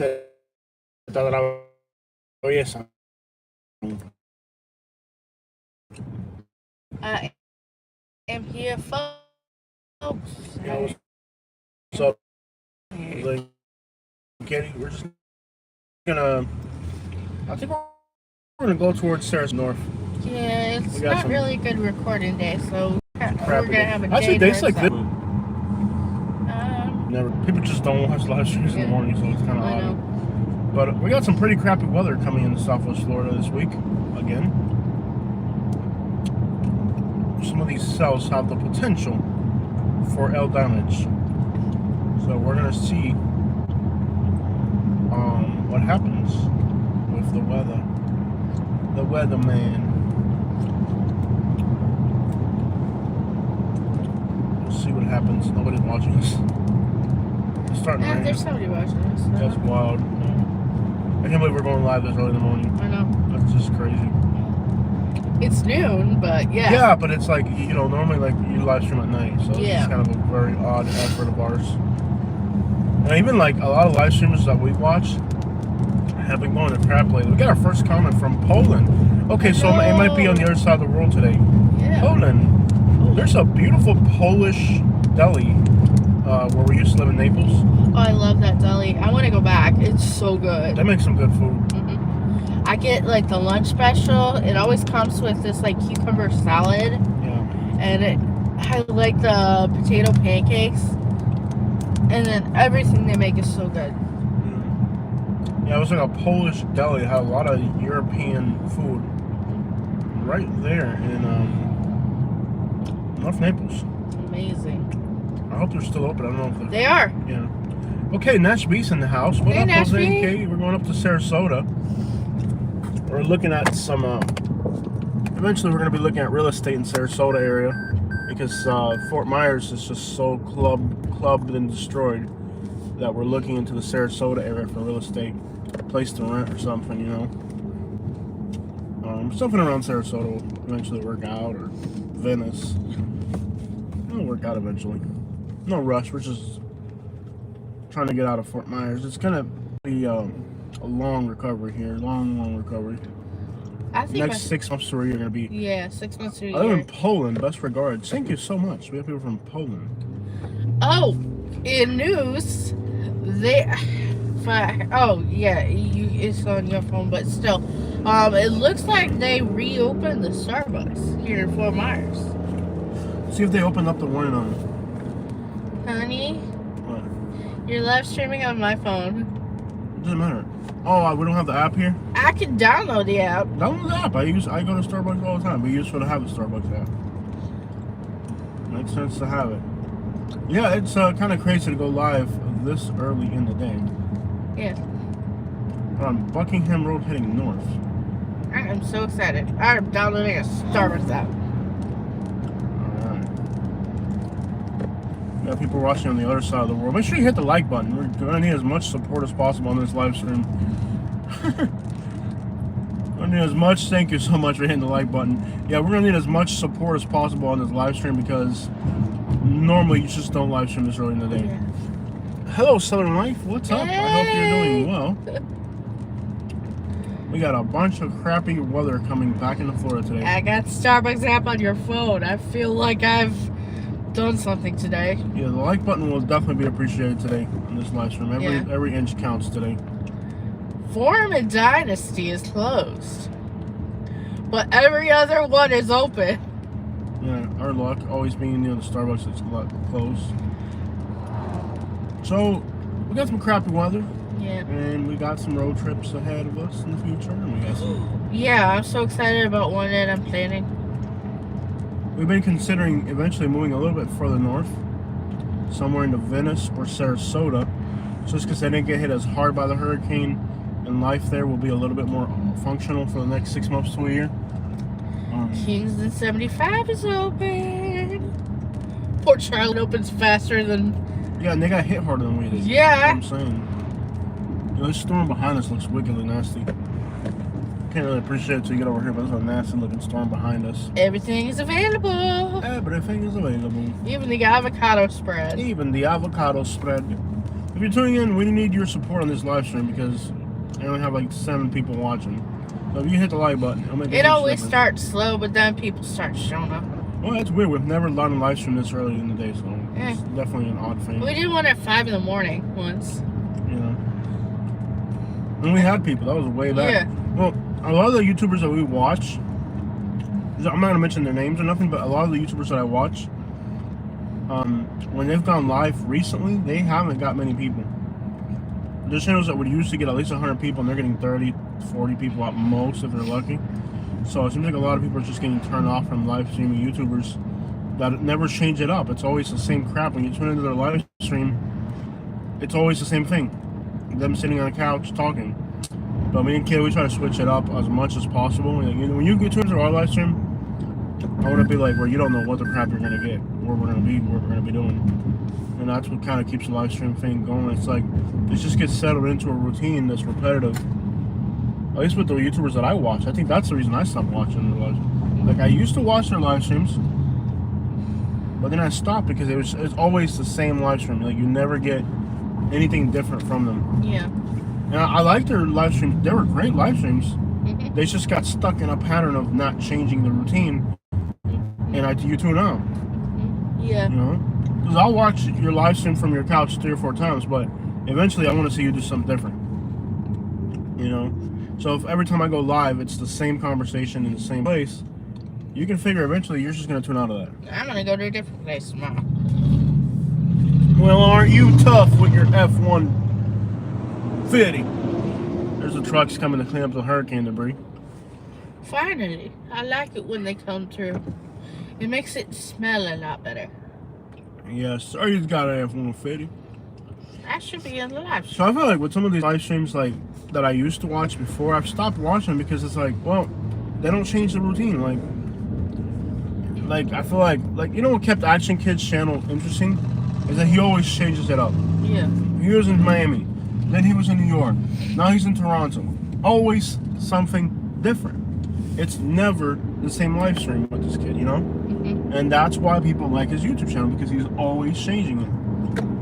se te atraviesa. I am here, folks. So, like, Katie, we're just gonna. I think we're gonna go towards Sarasota North. Yeah, it's not really a good recording day, so we're gonna have a day. Actually, days like this. Never. People just don't watch live streams in the morning, so it's kind of odd. But we got some pretty crappy weather coming into Southwest Florida this week again. Some of these cells have the potential for L damage, so we're gonna see what happens with the weather. The weatherman. We'll see what happens. Nobody's watching us. It's starting to rain. There's somebody watching us. That's wild. I can't believe we're going live this early in the morning. I know. That's just crazy. It's noon, but yeah. Yeah, but it's like, you know, normally like you live stream at night, so it's just kind of a very odd effort of ours. And even like a lot of live streamers that we watch have been going to crap lately. We got our first comment from Poland. Okay, so it might be on the other side of the world today. Yeah. Poland. There's a beautiful Polish deli where we used to live in Naples. Oh, I love that deli. I want to go back. It's so good. They make some good food. Mm-hmm. I get like the lunch special. It always comes with this like cucumber salad. Yeah. And I like the potato pancakes. And then everything they make is so good. Yeah, it was like a Polish deli. It had a lot of European food right there in North Naples. Amazing. I hope they're still open. I don't know if they are. Yeah. Okay, Nash B's in the house. What up, Jose and Katie? We're going up to Sarasota. We're looking at some. Eventually, we're going to be looking at real estate in Sarasota area because Fort Myers is just so clubbed and destroyed that we're looking into the Sarasota area for real estate, place to rent or something, you know. Something around Sarasota will eventually work out, or Venice. It'll work out eventually. No rush. We're just trying to get out of Fort Myers. It's gonna be a long recovery here. Long recovery. I think next 6 months to a year are gonna be. Yeah, 6 months to a year. I live in Poland. Best regards. Thank you so much. We have people from Poland. Oh, in news, it's on your phone, but still, it looks like they reopened the Starbucks here in Fort Myers. See if they open up the one in Honey, what? You're live streaming on my phone. It doesn't matter. Oh, we don't have the app here? I can download the app. Download the app. I go to Starbucks all the time. We used to have the Starbucks app. Makes sense to have it. Yeah, it's kind of crazy to go live this early in the day. Yeah. On Buckingham Road heading north. I am so excited. I'm downloading a Starbucks app. Alright. We got people watching on the other side of the world. Make sure you hit the like button. We're going to need as much support as possible on this live stream. We're going to need as much. Thank you so much for hitting the like button. Yeah, we're going to need as much support as possible on this live stream because normally you just don't live stream this early in the day. Yeah. Hello, Southern Life. What's up? Hey. I hope you're doing well. We got a bunch of crappy weather coming back into Florida today. I got Starbucks app on your phone. I feel like I've done something today. Yeah, the like button will definitely be appreciated today on this live stream. Every inch counts today. Forum and Dynasty is closed, but every other one is open. Yeah, our luck always being near the Starbucks that's closed. So we got some crappy weather. Yeah. And we got some road trips ahead of us in the future. And we got some. Yeah, I'm so excited about one that I'm planning. We've been considering eventually moving a little bit further north, somewhere into Venice or Sarasota, just because they didn't get hit as hard by the hurricane, and life there will be a little bit more functional for the next 6 months to a year. Kingston 75 is open. Port Charlotte opens faster than. Yeah, and they got hit harder than we did. Yeah. That's what I'm saying. This storm behind us looks wickedly nasty. Can't really appreciate it until you get over here, but there's a nasty looking storm behind us. Everything is available. Everything is available. Even the avocado spread. Even the avocado spread. If you're tuning in, we need your support on this live stream because I only have like 7 people watching. So if you hit the like button, it'll make a It huge always difference. starts slow, but then people start showing up. Well, that's weird. We've never done a live stream this early in the day, so it's definitely an odd thing. We did one at 5 in the morning once. You know. And we had people. That was way back. Yeah. Well, a lot of the YouTubers that we watch, I'm not going to mention their names or nothing, but a lot of the YouTubers that I watch, when they've gone live recently, they haven't got many people. There's channels that would usually get at least 100 people, and they're getting 30, 40 people at most if they're lucky. So it seems like a lot of people are just getting turned off from live streaming YouTubers that never change it up. It's always the same crap. When you tune into their live stream, it's always the same thing. Them sitting on a couch talking. But me and Kay, we try to switch it up as much as possible. When you get into our live stream, I want to be like where you don't know what the crap you're going to get, where we're going to be, what we're going to be doing. And that's what kind of keeps the live stream thing going. It's like, it just gets settled into a routine that's repetitive. At least with the YouTubers that I watch. I think that's the reason I stopped watching their live streams. Like, I used to watch their live streams, but then I stopped because it's always the same live stream. Like, you never get anything different from them. Yeah. And I like their live streams. They were great live streams. Mm-hmm. They just got stuck in a pattern of not changing the routine. And you tune out. Yeah. You know? Because I'll watch your live stream from your couch 3 or 4 times, but eventually I want to see you do something different. You know? So if every time I go live, it's the same conversation in the same place, you can figure eventually you're just going to tune out of that. I'm going to go to a different place tomorrow. Well, aren't you tough with your F-150? There's the trucks coming to clean up the hurricane debris. Finally. I like it when they come through. It makes it smell a lot better. Yes, sir. He's got an F-150. That should be in the live stream. So I feel like with some of these live streams like that I used to watch before, I've stopped watching because it's like, well, they don't change the routine. Like I feel like you know what kept Action Kid's channel interesting is that he always changes it up. Yeah. He was in Miami, then he was in New York, now he's in Toronto. Always something different. It's never the same live stream with this kid, you know? Mm-hmm. And that's why people like his YouTube channel, because he's always changing it.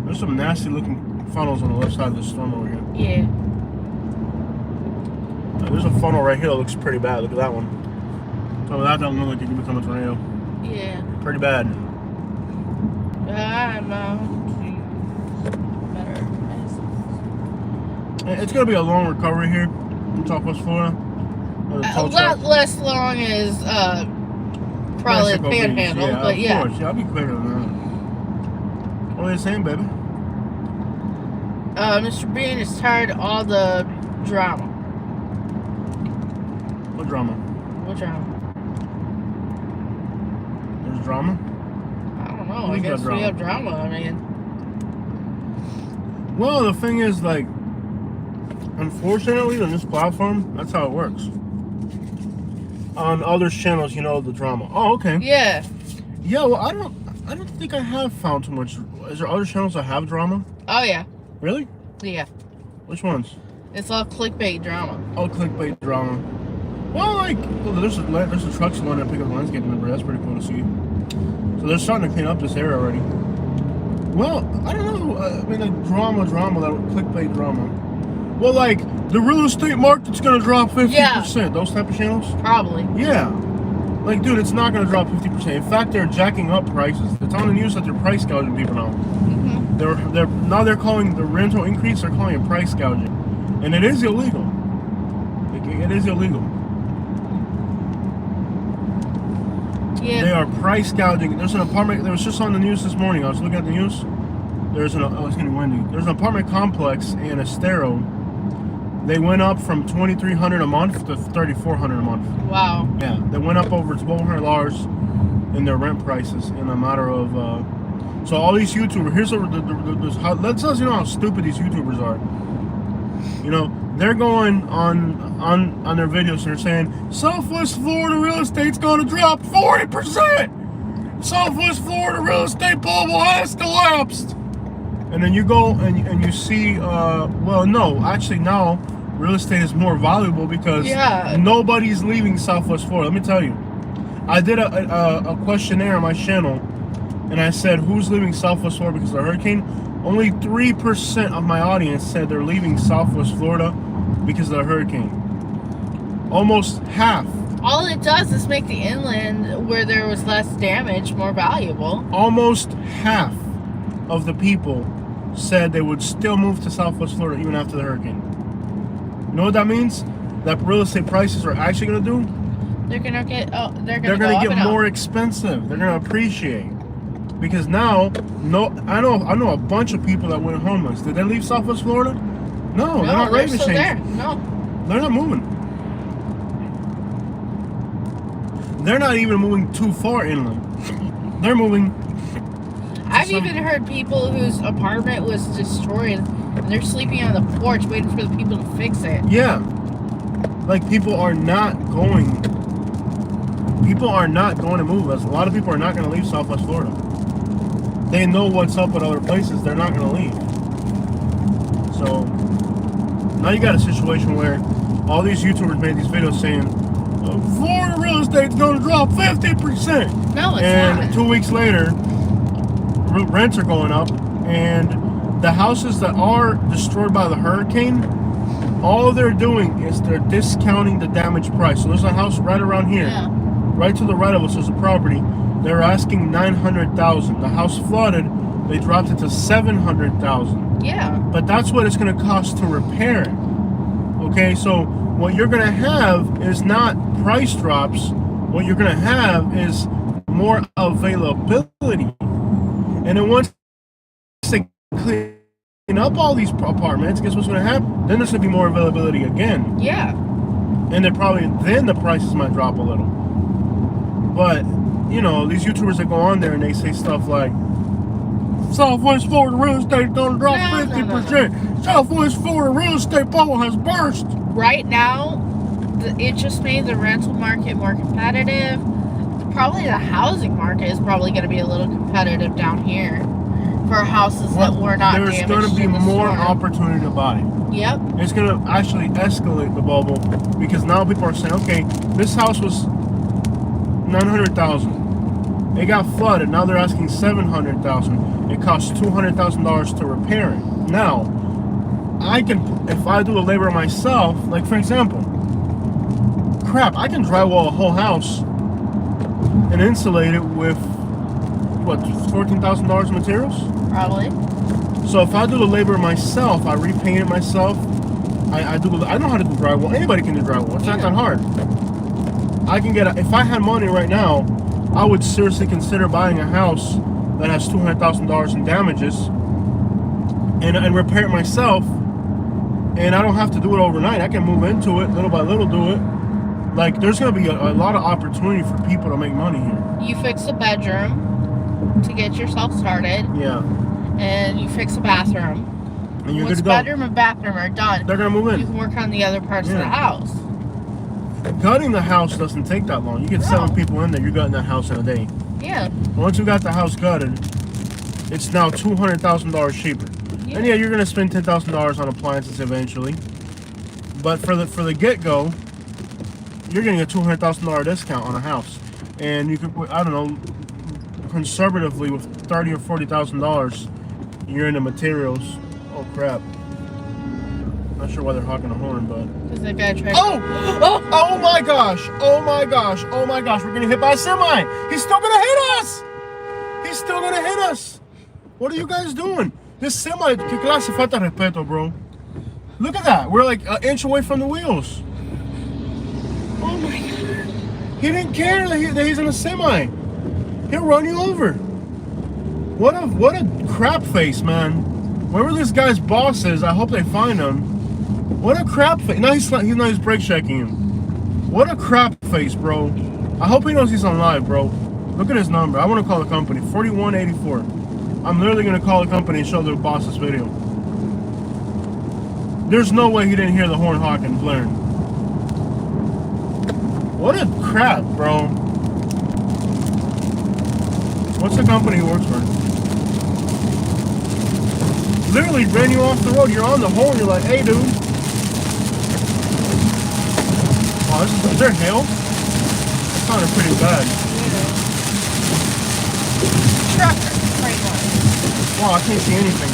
There's some nasty looking funnels on the left side of the storm over here. Yeah. There's a funnel right here that looks pretty bad. Look at that one. So that doesn't look like it could become a tornado. Yeah. Pretty bad. It's going to be a long recovery here in Southwest Florida. A lot less long as probably the Panhandle, yeah, but yeah. Of course. Yeah, I'll be quicker than that. What are you saying, baby? Mr. Bean is tired of all the drama. What drama? What drama? There's drama? I don't know. I guess we have drama. I mean, well, the thing is, like, unfortunately, on this platform, that's how it works. On other channels, you know the drama. Oh, okay. Yeah. Yeah. Well, I don't think I have found too much. Is there other channels that have drama? Oh yeah. Really? Yeah. Which ones? It's all clickbait drama. Oh, clickbait drama. Well, like, there's a trucks going to pick up landscaping debris. That's pretty cool to see. So they're starting to clean up this area already. Well, I don't know. I mean, like drama, that clickbait drama. Well, like the real estate market's gonna drop 50%. Yeah. Those type of channels. Probably. Yeah. Like, dude, it's not gonna drop 50%. In fact, they're jacking up prices. It's on the news that they're price gouging people now. Mm-hmm. They're calling the rental increase. They're calling it price gouging, and it is illegal. It is illegal. Yeah. They are price gouging. There's an apartment. There was just on the news this morning. I was looking at the news. It's getting windy. There's an apartment complex in Estero. They went up from $2,300 a month to $3,400 a month. Wow. Yeah, they went up over $1,200 in their rent prices in a matter of. So all these YouTubers, let's us you know how stupid these YouTubers are. You know, they're going on their videos and they're saying Southwest Florida real estate's going to drop 40%. Southwest Florida real estate bubble has collapsed. And then you go and you see, well, no, actually now real estate is more valuable because nobody's leaving Southwest Florida. Let me tell you, I did a questionnaire on my channel, and I said, who's leaving Southwest Florida because of the hurricane? Only 3% of my audience said they're leaving Southwest Florida because of the hurricane. Almost half. All it does is make the inland, where there was less damage, more valuable. Almost half of the people said they would still move to Southwest Florida even after the hurricane. You know what that means? That real estate prices are actually going to do? They're gonna get more expensive. They're gonna appreciate because now, I know a bunch of people that went homeless. Did they leave Southwest Florida? No, they're not ready to change. There. No, they're not moving. They're not even moving too far inland. They're moving. I've even heard people whose apartment was destroyed and they're sleeping on the porch waiting for the people to fix it. Yeah, like people are not going to move. A lot of people are not going to leave Southwest Florida. They know what's up at other places. They're not going to leave. So now you got a situation where all these YouTubers made these videos saying Florida real estate's going to drop 50%. No, it's and not. 2 weeks later, rents are going up, and the houses that are destroyed by the hurricane, all they're doing is they're discounting the damage price. So there's a house right around here. Yeah. Right to the right of us is a property. They're asking $900,000. The house flooded. They dropped it to $700,000. Yeah. But that's what it's going to cost to repair it. Okay, so what you're going to have is not price drops. What you're going to have is more availability. And then once they clean up all these apartments, guess what's going to happen? Then there's going to be more availability again. Yeah. And then the prices might drop a little. But, you know, these YouTubers that go on there and they say stuff like, Southwest Florida real estate gonna drop 50%. No. Southwest Florida real estate bubble has burst. Right now, it just made the rental market more competitive. Probably the housing market is probably going to be a little competitive down here for houses that were not damaged. There's going to be more opportunity to buy. Yep. It's going to actually escalate the bubble because now people are saying, okay, this house was $900,000. It got flooded. Now they're asking $700,000. It costs $200,000 to repair it. Now, if I do the labor myself, like for example, I can drywall a whole house and insulate it with what, $14,000 in materials? Probably. So if I do the labor myself, I repaint it myself. I know how to do drywall. Anybody can do drywall. It's not that hard. If I had money right now, I would seriously consider buying a house that has $200,000 in damages and repair it myself. And I don't have to do it overnight. I can move into it little by little, do it. Like, there's going to be a lot of opportunity for people to make money here. You fix a bedroom to get yourself started. Yeah. And you fix a bathroom. And you're good to go. Once bedroom and bathroom are done, they're going to move in. You can work on the other parts of the house. Gutting the house doesn't take that long. You get 7 people in there, you're gutting that house in a day. Yeah. Once you got the house gutted, it's now $200,000 cheaper. Yeah. And yeah, you're going to spend $10,000 on appliances eventually. But for the get-go, you're getting a $200,000 discount on a house. And you could, I don't know, conservatively with $30,000 or $40,000, you're into materials. Oh crap. Not sure why they're honking a horn, but. Because that guy tried. Oh my gosh! Oh my gosh! Oh my gosh! We're getting hit by a semi. He's still gonna hit us. He's still gonna hit us. What are you guys doing? This semi, que clase falta de respeto, bro. Look at that. We're like an inch away from the wheels. Oh my god! He didn't care that he's in a semi. He'll run you over. What a crap face, man. Whoever this guy's boss is, I hope they find him. What a crap face. No, he's brake checking him. What a crap face, bro. I hope he knows he's on live, bro. Look at his number. I want to call the company. 4184. I'm literally going to call the company and show their boss's video. There's no way he didn't hear the horn honking blaring. What a crap, bro. What's the company he works for? Literally ran you off the road. You're on the horn. You're like, hey, dude. Oh, is there hail? That sounded pretty bad. Trucker, right one. Wow, I can't see anything.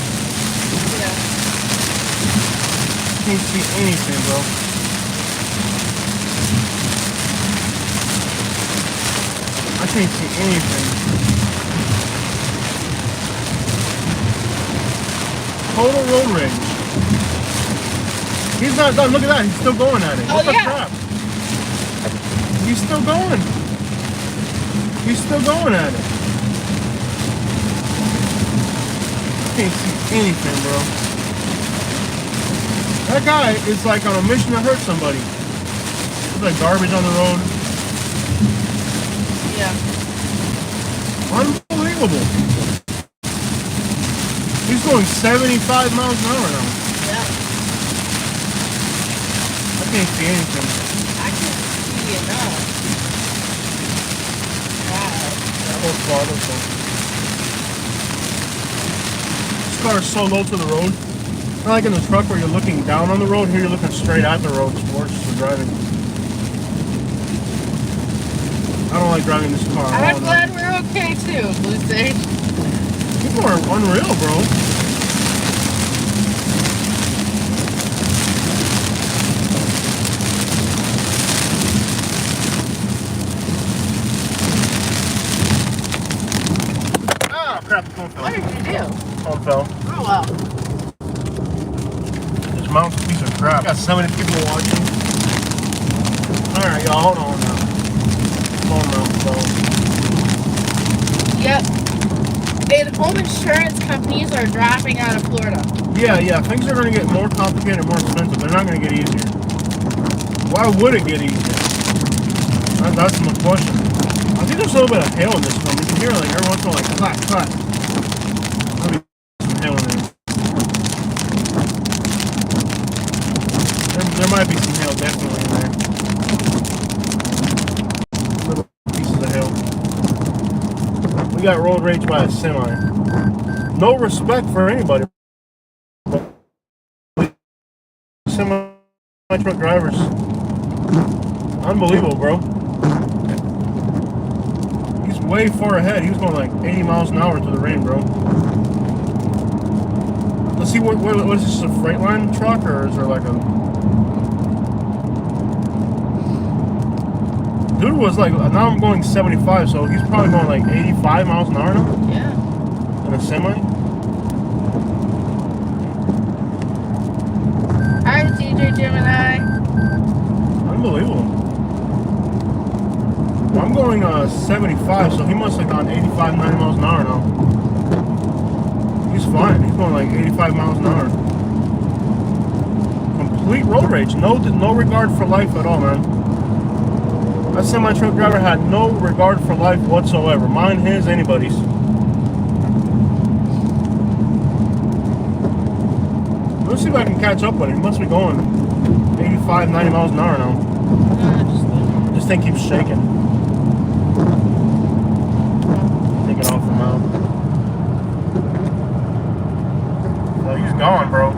Can't see anything, bro. I can't see anything. Total road rage. He's not done. Look at that. He's still going at it. What the crap? He's still going. He's still going at it. Can't see anything, bro. That guy is like on a mission to hurt somebody. There's like garbage on the road. Yeah. Unbelievable. He's going 75 miles an hour now. Yeah. I can't see anything. I can't see enough. Wow. That was bothersome. This car is so low to the road. Not like in the truck where you're looking down on the road. Here you're looking straight at the road. It's worse for driving. I don't like driving this car. I'm glad we're okay too, Blue Sage. People are unreal, bro. Ah, crap, the phone fell. What did you do? Phone fell. Oh well. This mountain piece of crap. Got so many people watching. Alright, y'all, hold on now. Phone mountain fell. Yep. And home insurance companies are dropping out of Florida. Yeah, things are going to get more complicated and more expensive. They're not going to get easier. Why would it get easier? That's my question. I think there's a little bit of hail in this film. You can hear like every once in a while like clap, clap. Maybe some hail in there. There might be some hail definitely in there. Little pieces of hail. We got road rage by a semi. No respect for anybody. Semi truck drivers. Unbelievable, bro. He's way far ahead. He was going like 80 miles an hour through the rain, bro. Let's see, what is this, a Freightliner truck or is there like a... Dude was like, now I'm going 75, so he's probably going like 85 miles an hour now? Yeah. In a semi? Hi, DJ Gemini. Unbelievable. Well, I'm going 75, so he must have gone 85, 90 miles an hour now. He's fine. He's going like 85 miles an hour. Complete road rage. No regard for life at all, man. That semi-truck driver had no regard for life whatsoever. Mine, his, anybody's. Let's see if I can catch up with him. He must be going 85, 90 miles an hour now. This thing keeps shaking. Take it off the mount. Well, he's gone, bro.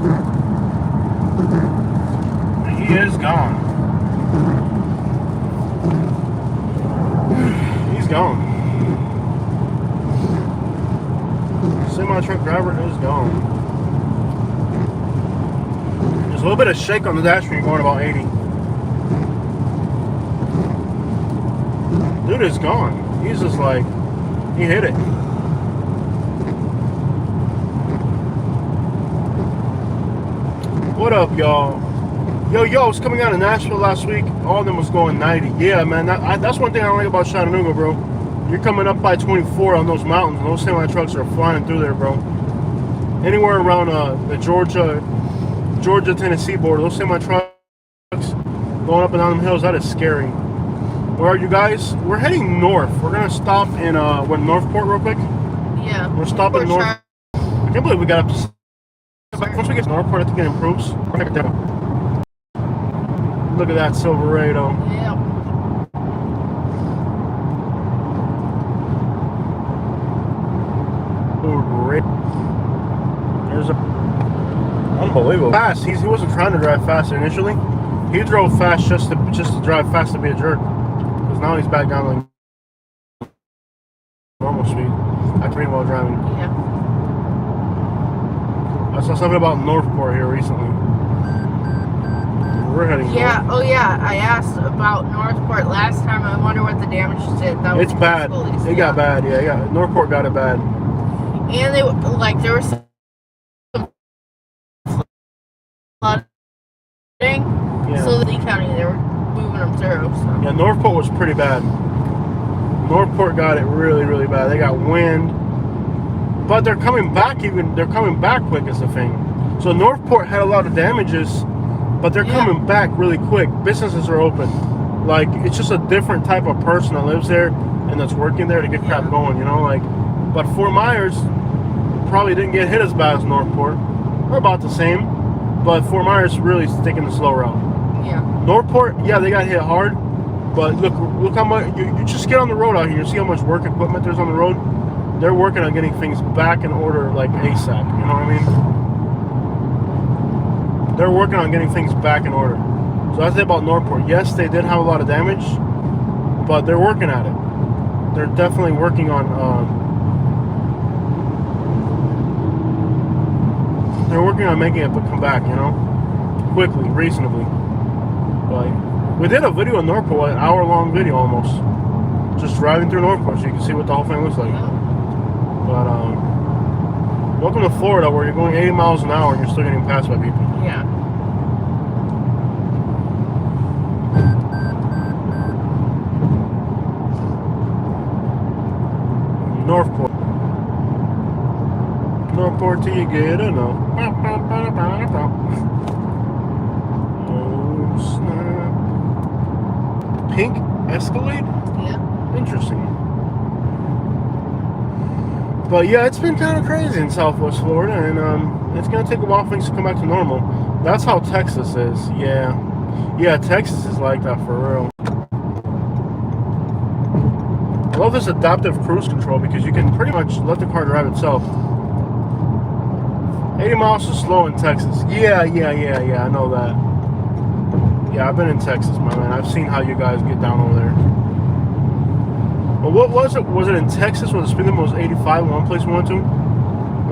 He is gone. He's gone. Semi-truck driver is gone. There's a little bit of shake on the dash when you're going about 80. Dude is gone. He's just like, he hit it. What up, y'all? Yo, I was coming out of Nashville last week. All of them was going 90. Yeah, man, that's one thing I don't like about Chattanooga, bro. You're coming up by 24 on those mountains. Those semi-trucks are flying through there, bro. Anywhere around the Georgia-Tennessee border, those semi-trucks going up and down them hills, that is scary. Where are you guys? We're heading north. We're going to stop in Northport real quick. Yeah. We're stopping north. I can't believe we got up to... Once we get to Northport, I think it improves. Look at that Silverado. Yeah. There's a... Unbelievable. Fast. He wasn't trying to drive fast initially. He drove fast just to drive fast to be a jerk. Because now he's back down like normal speed after being while driving. Yeah. I saw something about Northport here recently. We're heading north. north. Oh yeah, I asked about Northport last time. I wonder what the damage did. It's bad. It got bad. Yeah, Northport got it bad. And they there was some flooding. Yeah. So Lee County, they were moving them through. So. Yeah, Northport was pretty bad. Northport got it really, really bad. They got wind, but they're coming back. They're coming back quick is the thing. So Northport had a lot of damages, but they're coming back really quick. Businesses are open. Like, it's just a different type of person that lives there and that's working there to get crap going. You know, like. But Fort Myers probably didn't get hit as bad as Northport. We're about the same, but Fort Myers really taking the slow route. Yeah. Northport, yeah, they got hit hard. But look how much, you just get on the road out here, you see how much work equipment there's on the road? They're working on getting things back in order like ASAP, you know what I mean? They're working on getting things back in order. So I say about Northport, yes, they did have a lot of damage, but they're working at it. They're definitely working on, making it come back, you know? Quickly, reasonably. Like, we did a video in Northport, an hour-long video almost. Just driving through Northport so you can see what the whole thing looks like. But, welcome to Florida where you're going 80 miles an hour and you're still getting passed by people. Yeah. Northport. Northport till you get enough. Oh, snap. Pink Escalade? Yeah. Interesting. But yeah, it's been kind of crazy in Southwest Florida, and it's going to take a while for things to come back to normal. That's how Texas is. Yeah, Texas is like that for real. I love this adaptive cruise control because you can pretty much let the car drive itself. 80 miles is slow in Texas. Yeah, I know that. Yeah, I've been in Texas, my man. I've seen how you guys get down over there. But what was it? Was it in Texas where the speed limit was 85 in one place we went to?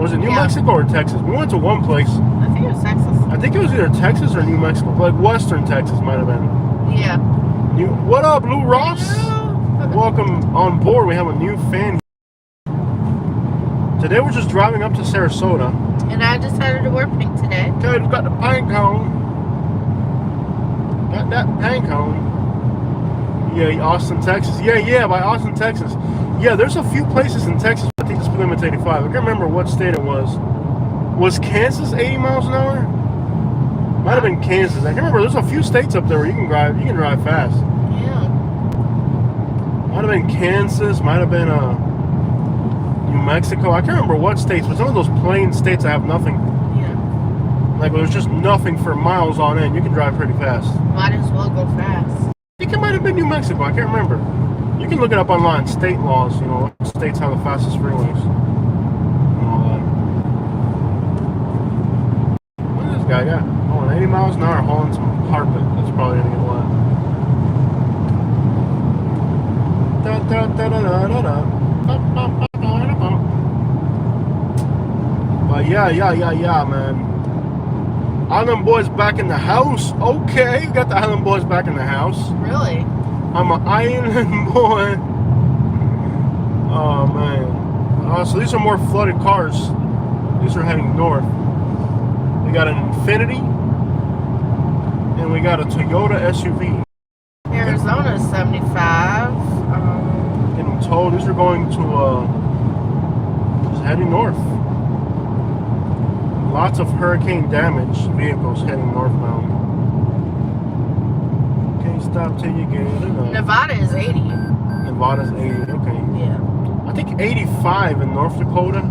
Was it New Mexico or Texas? We went to one place. I think it was Texas. I think it was either Texas or New Mexico. Like Western Texas might have been. Yeah. What up, Lou Ross? Welcome on board. We have a new fan. Today we're just driving up to Sarasota. And I decided to wear pink today. Okay, we've got the pine cone. Got that pine cone. Yeah, Austin, Texas. Yeah, by Austin, Texas. Yeah, there's a few places in Texas. I think the speed limit's 85. I can't remember what state it was. Was Kansas 80 miles an hour? Might have been Kansas. I can't remember. There's a few states up there where you can drive fast. Yeah. Might have been Kansas. Might have been New Mexico. I can't remember what states, but some of those plain states that have nothing. Yeah. Like where there's just nothing for miles on end. You can drive pretty fast. Might as well go fast. I think it might have been New Mexico. I can't remember. You can look it up online. State laws, you know, what states have the fastest freeways. And all that. What does this guy got? Oh, 80 miles an hour hauling some carpet. That's probably going to get wet. But yeah, man. Island Boys back in the house. Okay, we got the Island Boys back in the house. Really? I'm an Island Boy. Oh, man. So these are more flooded cars. These are heading north. We got an Infinity. And we got a Toyota SUV. Arizona's 75. Getting towed. These are going to, just heading north. Lots of hurricane damage vehicles heading northbound. Can't stop till you get enough. Nevada is 80. Nevada's 80, okay. Yeah. I think 85 in North Dakota.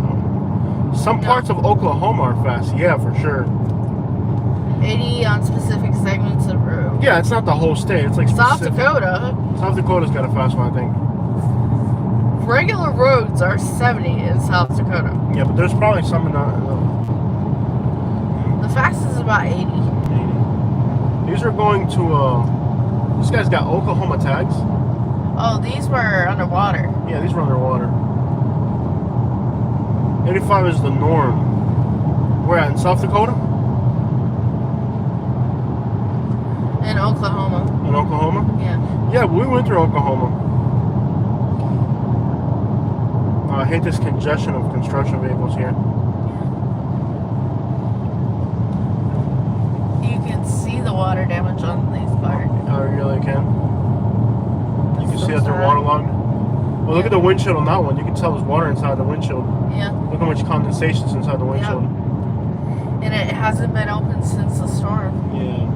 Some parts of Oklahoma are fast, yeah, for sure. 80 on specific segments of road. Yeah, it's not the whole state. It's like South specific. Dakota. South Dakota's got a fast one, I think. Regular roads are 70 in South Dakota. Yeah, but there's probably some in the fastest is about 80. 80. These are going to, this guy's got Oklahoma tags. Oh, these were underwater. Yeah, these were underwater. 85 is the norm. Where at? In South Dakota? In Oklahoma. In Oklahoma? Yeah. Yeah, we went through Oklahoma. I hate this congestion of construction vehicles here. You can see the water damage on these cars. Oh, you really can? You can see that they're sad. waterlogged. Well, look at the windshield on that one. You can tell there's water inside the windshield. Yeah. Look how much condensation's inside the windshield. Yep. And it hasn't been open since the storm. Yeah.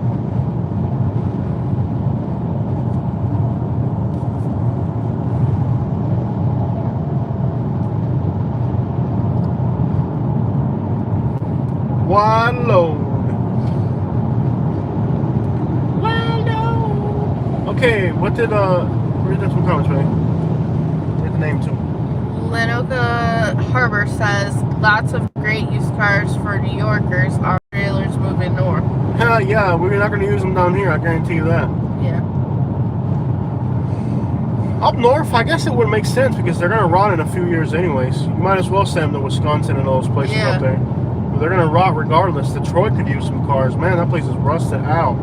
Wide load. Wide load. Okay, what did read some comments, right? Read the name too. Lenoka Harbor says lots of great used cars for New Yorkers. Our trailers moving north. Yeah, we're not going to use them down here. I guarantee you that. Yeah. Up north, I guess it would make sense because they're going to rot in a few years anyways. You might as well send them to Wisconsin and all those places up there. But they're going to rot regardless. Detroit could use some cars. Man, that place is rusted out.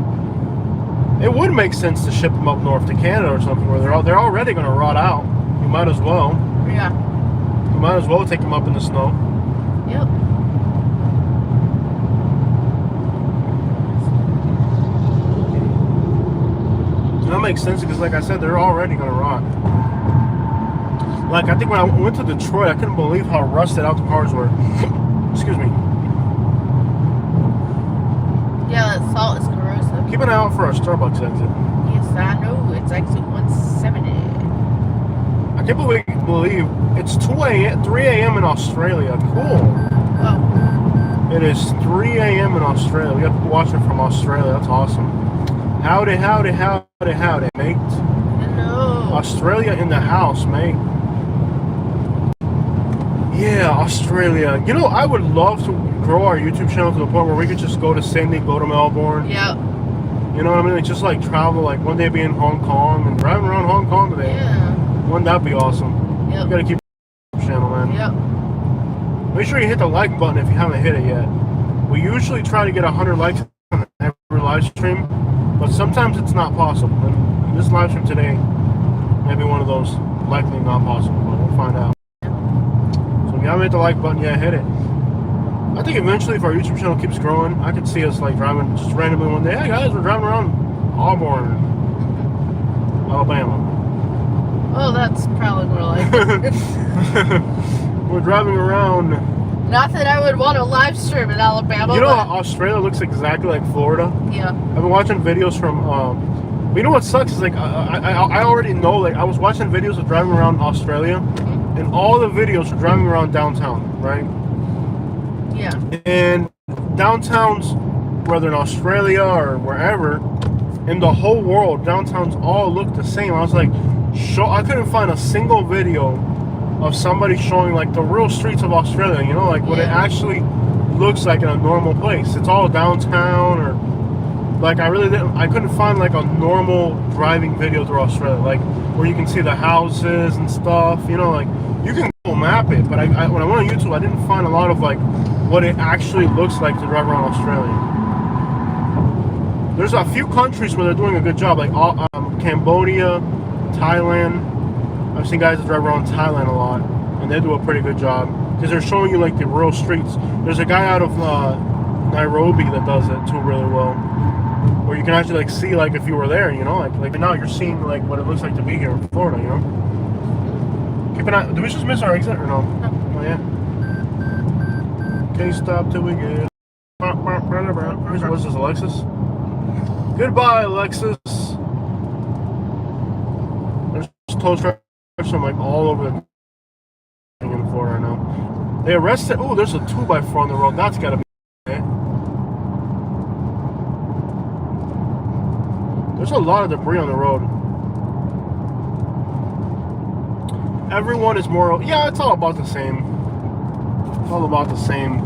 It would make sense to ship them up north to Canada or something where they're already going to rot out. You might as well. Yeah. You might as well take them up in the snow. Yep. That makes sense because, like I said, they're already going to rot. Like, I think when I went to Detroit, I couldn't believe how rusted out the cars were. Excuse me. Yeah, that salt is corrosive. Keep an eye out for our Starbucks exit. Yes, I know. It's exit 170. I can't believe it's 3 a.m. in Australia. Cool. Oh. It is 3 a.m. in Australia. We got people watching from Australia. That's awesome. Howdy, howdy, howdy, howdy, mate. Hello. Australia in the house, mate. Yeah, Australia. You know, I would love to grow our YouTube channel to the point where we could just go to Sydney, go to Melbourne. Yep. You know what I mean? Like, just like travel, like one day be in Hong Kong and driving around Hong Kong today. Yeah. Wouldn't that be awesome? Yep. You gotta keep the channel, man. Yep. Make sure you hit the like button if you haven't hit it yet. We usually try to get 100 likes on every live stream, but sometimes it's not possible. And this live stream today may be one of those likely not possible, but we'll find out. So if you haven't hit the like button yet, hit it. I think eventually if our YouTube channel keeps growing, I could see us like driving just randomly one day. Hey guys, we're driving around Auburn, Alabama. Oh, that's probably more like it. We're driving around. Not that I would want to live stream in Alabama. You know how Australia looks exactly like Florida? Yeah. I've been watching videos from, but you know what sucks is like, I already know, like I was watching videos of driving around Australia, and all the videos are driving around downtown, right? Yeah. And downtowns, whether in Australia or wherever, in the whole world, downtowns all look the same. I was like, I couldn't find a single video of somebody showing like the real streets of Australia, you know, like what it actually looks like in a normal place. It's all downtown, or like I couldn't find like a normal driving video through Australia, like where you can see the houses and stuff, you know, like you can Google map it, but when I went on YouTube, I didn't find a lot of like what it actually looks like to drive around Australia. There's a few countries where they're doing a good job, like Cambodia, Thailand. I've seen guys that drive around Thailand a lot, and they do a pretty good job because they're showing you like the real streets. There's a guy out of Nairobi that does it too really well, where you can actually like see like if you were there, you know, like now you're seeing like what it looks like to be here in Florida, you know. Keep an eye. Did we just miss our exit or no? No. Oh yeah. Can't stop till we get. What's this, Alexis? Goodbye, Alexis. There's tow trucks from like all over in Florida right now. They arrested. Oh, there's a 2x4 on the road. That's gotta be. Okay. There's a lot of debris on the road. Everyone is more. Yeah, it's all about the same. It's all about the same.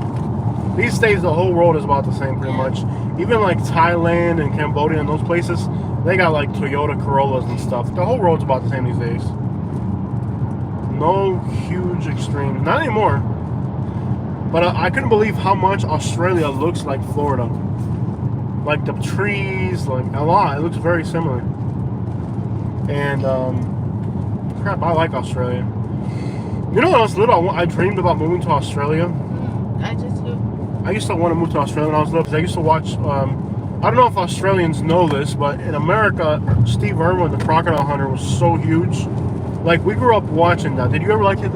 These days, the whole world is about the same, pretty much. Even like Thailand and Cambodia and those places, they got like Toyota Corollas and stuff. The whole world's about the same these days. No huge extremes. Not anymore. But I couldn't believe how much Australia looks like Florida. Like the trees, like a lot. It looks very similar. And crap, I like Australia. You know when I was little, I dreamed about moving to Australia. I just do. I used to want to move to Australia when I was little because I used to watch. I don't know if Australians know this, but in America, Steve Irwin, the crocodile hunter, was so huge. Like, we grew up watching that. Did you ever like it?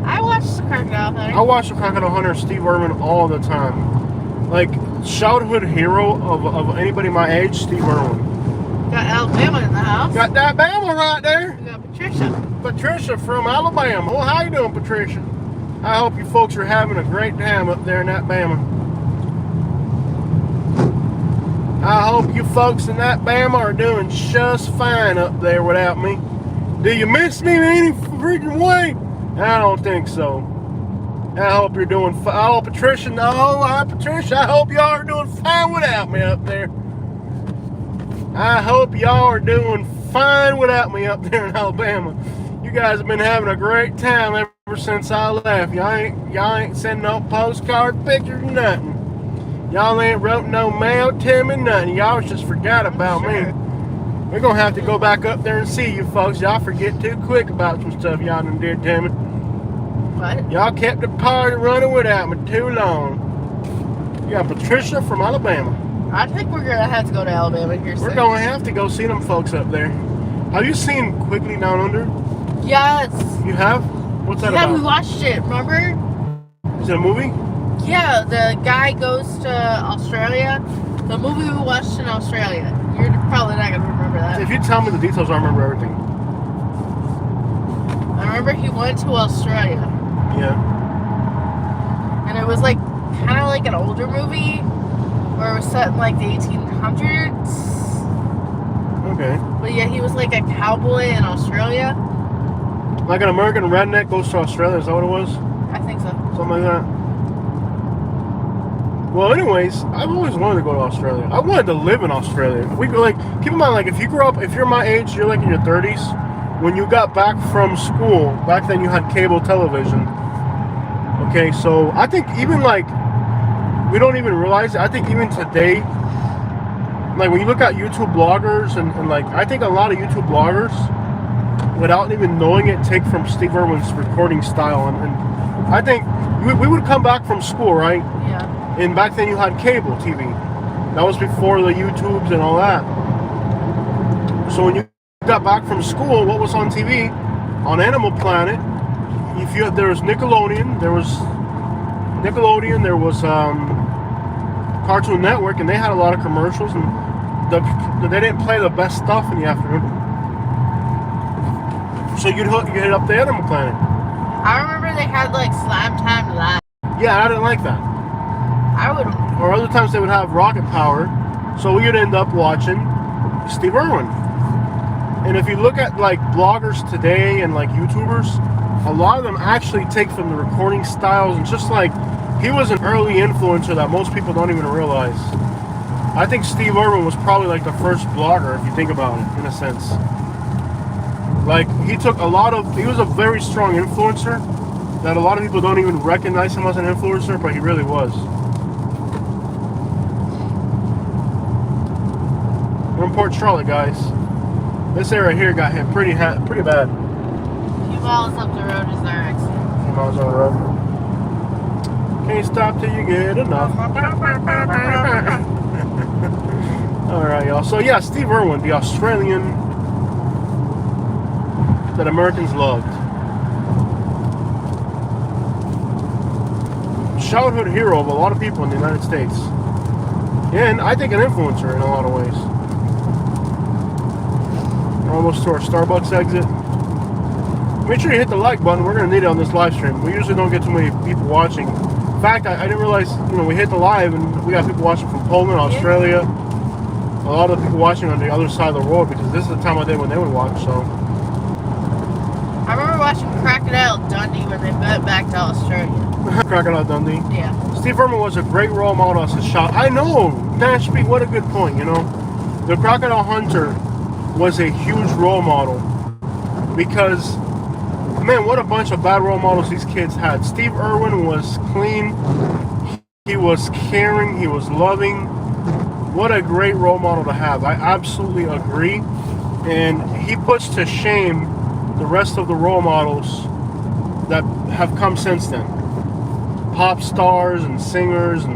I watched the crocodile hunter. I watched the crocodile hunter, Steve Irwin, all the time. Like, childhood hero of anybody my age, Steve Irwin. Got Alabama in the house. Got that Bama right there. We got Patricia. Patricia from Alabama. Well, how you doing, Patricia? I hope you folks are having a great time up there in that Bama. I hope you folks in that Bama are doing just fine up there without me. Do you miss me in any freaking way? I don't think so. I hope you're doing fine. Oh, Patricia, no, hi, Patricia. I hope y'all are doing fine without me up there. I hope y'all are doing fine without me up there in Alabama. You guys have been having a great time ever since I left. Y'all ain't sending no postcard pictures, nothing. Y'all ain't wrote no mail to me, nothing. Y'all just forgot about me. We're gonna have to go back up there and see you folks. Y'all forget too quick about some stuff y'all done did to me. What? Y'all kept the party running without me too long. You got Patricia from Alabama. I think we're gonna have to go to Alabama here soon. We're gonna have to go see them folks up there. Have you seen Quickly Down Under? Yes. You have? What's that Yeah, about? we watched it, remember? Is it a movie? Yeah, the guy goes to Australia. The movie we watched in Australia. You're probably not gonna remember that. If you tell me the details, I remember everything. I remember he went to Australia. Yeah. And it was like kind of like an older movie where it was set in like the 1800s. Okay. But yeah, he was like a cowboy in Australia. Like an American redneck goes to Australia, is that what it was? I think so. Something like that. Well, anyways, I've always wanted to go to Australia. I wanted to live in Australia. We go like, keep in mind, like if you grew up, if you're my age, you're like in your 30s. When you got back from school, back then you had cable television. Okay, so I think even like, we don't even realize it. I think even today, like when you look at YouTube bloggers and like, I think a lot of YouTube bloggers, without even knowing it, take from Steve Irwin's recording style. And I think we would come back from school, right? Yeah. And back then you had cable TV. That was before the YouTubes and all that. So when you got back from school, what was on TV? On Animal Planet, there was Nickelodeon, there was Cartoon Network, and they had a lot of commercials, and they didn't play the best stuff in the afternoon. So you'd hit up the Animal Planet. I remember they had like Slam Time Live. Yeah, I didn't like that. I would. Or other times they would have Rocket Power, so we would end up watching Steve Irwin. And if you look at like bloggers today and like YouTubers, a lot of them actually take from the recording styles, and just like he was an early influencer that most people don't even realize. I think Steve Irwin was probably like the first blogger, if you think about it, in a sense. Like he was a very strong influencer that a lot of people don't even recognize him as an influencer, but he really was. We're in Port Charlotte, guys. This area here got hit pretty bad. A few miles up the road is our exit. Few miles on the road. Can't stop till you get enough. Alright, y'all. So yeah, Steve Irwin, the Australian that Americans loved. Childhood hero of a lot of people in the United States. And I think an influencer in a lot of ways. We're almost to our Starbucks exit. Make sure you hit the like button. We're going to need it on this live stream. We usually don't get too many people watching. In fact, I didn't realize, we hit the live and we got people watching from Poland, Australia. A lot of people watching on the other side of the world because this is the time of day when they would watch, so. I remember watching Crocodile Dundee when they went back to Australia. Crocodile Dundee. Yeah. Steve Irwin was a great role model as a shot. I know, Nashby, what a good point, The Crocodile Hunter was a huge role model because man, what a bunch of bad role models these kids had. Steve Irwin was clean. He was caring. He was loving. What a great role model to have. I absolutely agree. And he puts to shame the rest of the role models that have come since then. Pop stars and singers and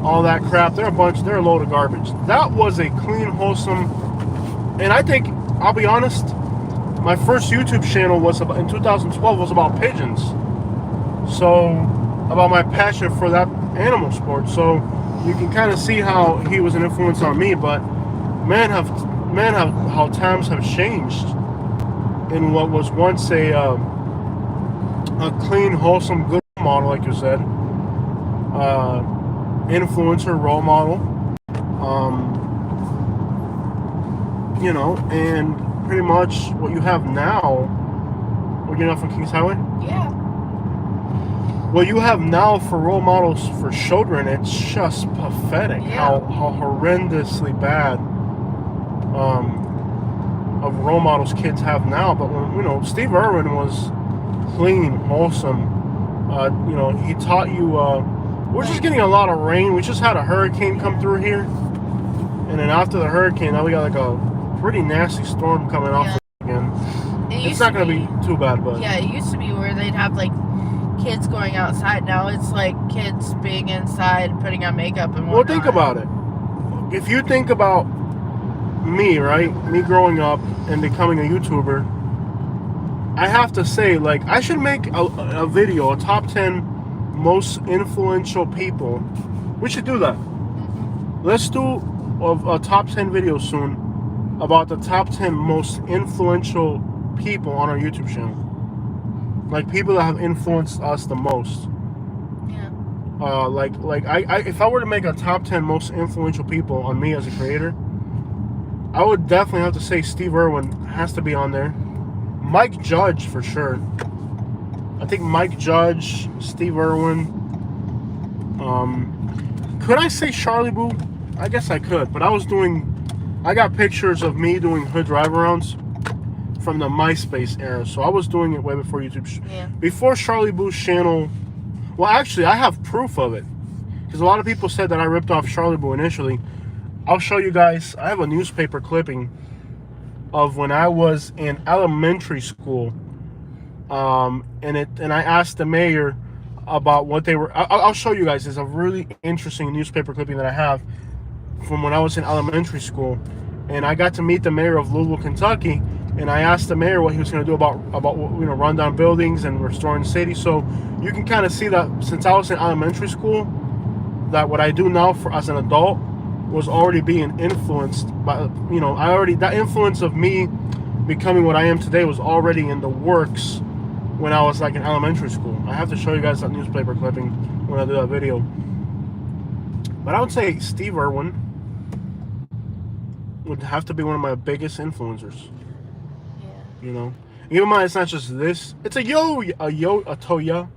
all that crap. They're a load of garbage. That was a clean, wholesome, and I think, I'll be honest, my first YouTube channel was in 2012 was about pigeons. So, about my passion for that animal sport. So, you can kind of see how he was an influence on me, but man, how times have changed in what was once a clean, wholesome, good model, like you said, influencer, role model, you know, and pretty much what you have now. We're getting off on Kings Highway? Yeah. What you have now for role models for children, it's just pathetic. Yeah. How horrendously bad of role models kids have now. But when, you know, Steve Irwin was clean, wholesome. You know, he taught you. We're just getting a lot of rain. We just had a hurricane come through here, and then after the hurricane, now we got like a pretty nasty storm coming off again. It's not going to be too bad, but yeah, it used to be where they'd have like kids going outside. Now it's like kids being inside, putting on makeup and whatnot. Well, think about it. If you think about me, right? Me growing up and becoming a YouTuber, I have to say, like, I should make a video, a top 10 most influential people. We should do that. Let's do a top 10 video soon about the top 10 most influential people on our YouTube channel. Like, people that have influenced us the most. Yeah. Like I if I were to make a top 10 most influential people on me as a creator, I would definitely have to say Steve Irwin has to be on there. Mike Judge for sure. I think Mike Judge, Steve Irwin. Could I say Charlie Boo? I guess I could, but I got pictures of me doing hood drive-arounds from the MySpace era, so I was doing it way before YouTube. Yeah. Before Charlie Boo's channel. Well, actually, I have proof of it, because a lot of people said that I ripped off Charlie Boo initially. I'll show you guys. I have a newspaper clipping of when I was in elementary school, and I asked the mayor about what they were. I'll show you guys. It's a really interesting newspaper clipping that I have from when I was in elementary school, and I got to meet the mayor of Louisville, Kentucky, and I asked the mayor what he was going to do about you know, run down buildings and restoring the city. So you can kind of see that since I was in elementary school, that what I do now as an adult was already being influenced by, you know, that influence of me becoming what I am today was already in the works when I was like in elementary school. I have to show you guys that newspaper clipping when I do that video. But I would say Steve Irwin would have to be one of my biggest influencers. Yeah. You know, even mine. It's not just this. It's a Toya.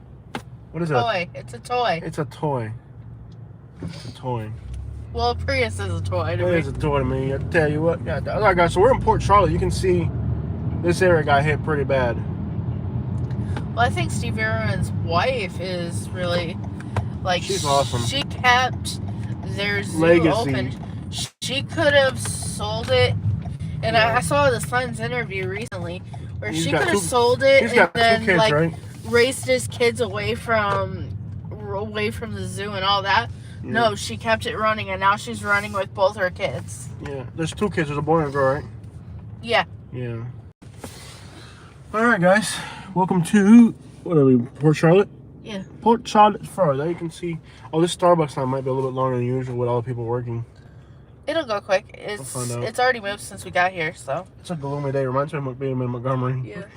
What is it? Toy. It's a toy. It's a toy. It's a toy. Well, a Prius is a toy to me. It is a toy to me. I tell you what. Yeah, all right, guys. So we're in Port Charlotte. You can see this area got hit pretty bad. Well, I think Steve Irwin's wife is really, like, she's awesome. She kept their zoo legacy open. She could have sold it, and I saw the Sun's interview recently where she could have sold it and then kids, like, right? Raised his kids away from the zoo and all that. Yeah. No, she kept it running, and now she's running with both her kids. Yeah, there's two kids. There's a boy and a girl, right? Yeah. Yeah. All right, guys. Welcome to, what are we, Port Charlotte? Yeah. Port Charlotte, Florida. There you can see. Oh, this Starbucks line might be a little bit longer than usual with all the people working. It'll go quick. It's already moved since we got here, so. It's a gloomy day. Reminds me of being in Montgomery. Yeah.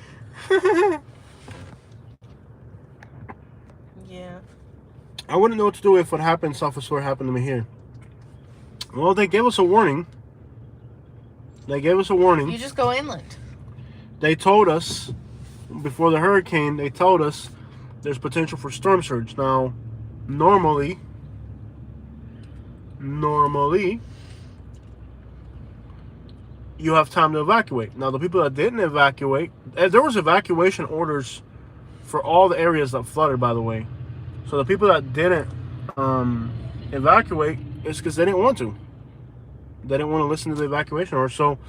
Yeah. I wouldn't know what to do if what happened south of Sawyer happened to me here. Well, they gave us a warning. You just go inland. They told us, before the hurricane, they told us there's potential for storm surge. Now, normally, you have time to evacuate. Now, the people that didn't evacuate, there was evacuation orders for all the areas that flooded, by the way. So the people that didn't evacuate is because they didn't want to. They didn't want to listen to the evacuation order. So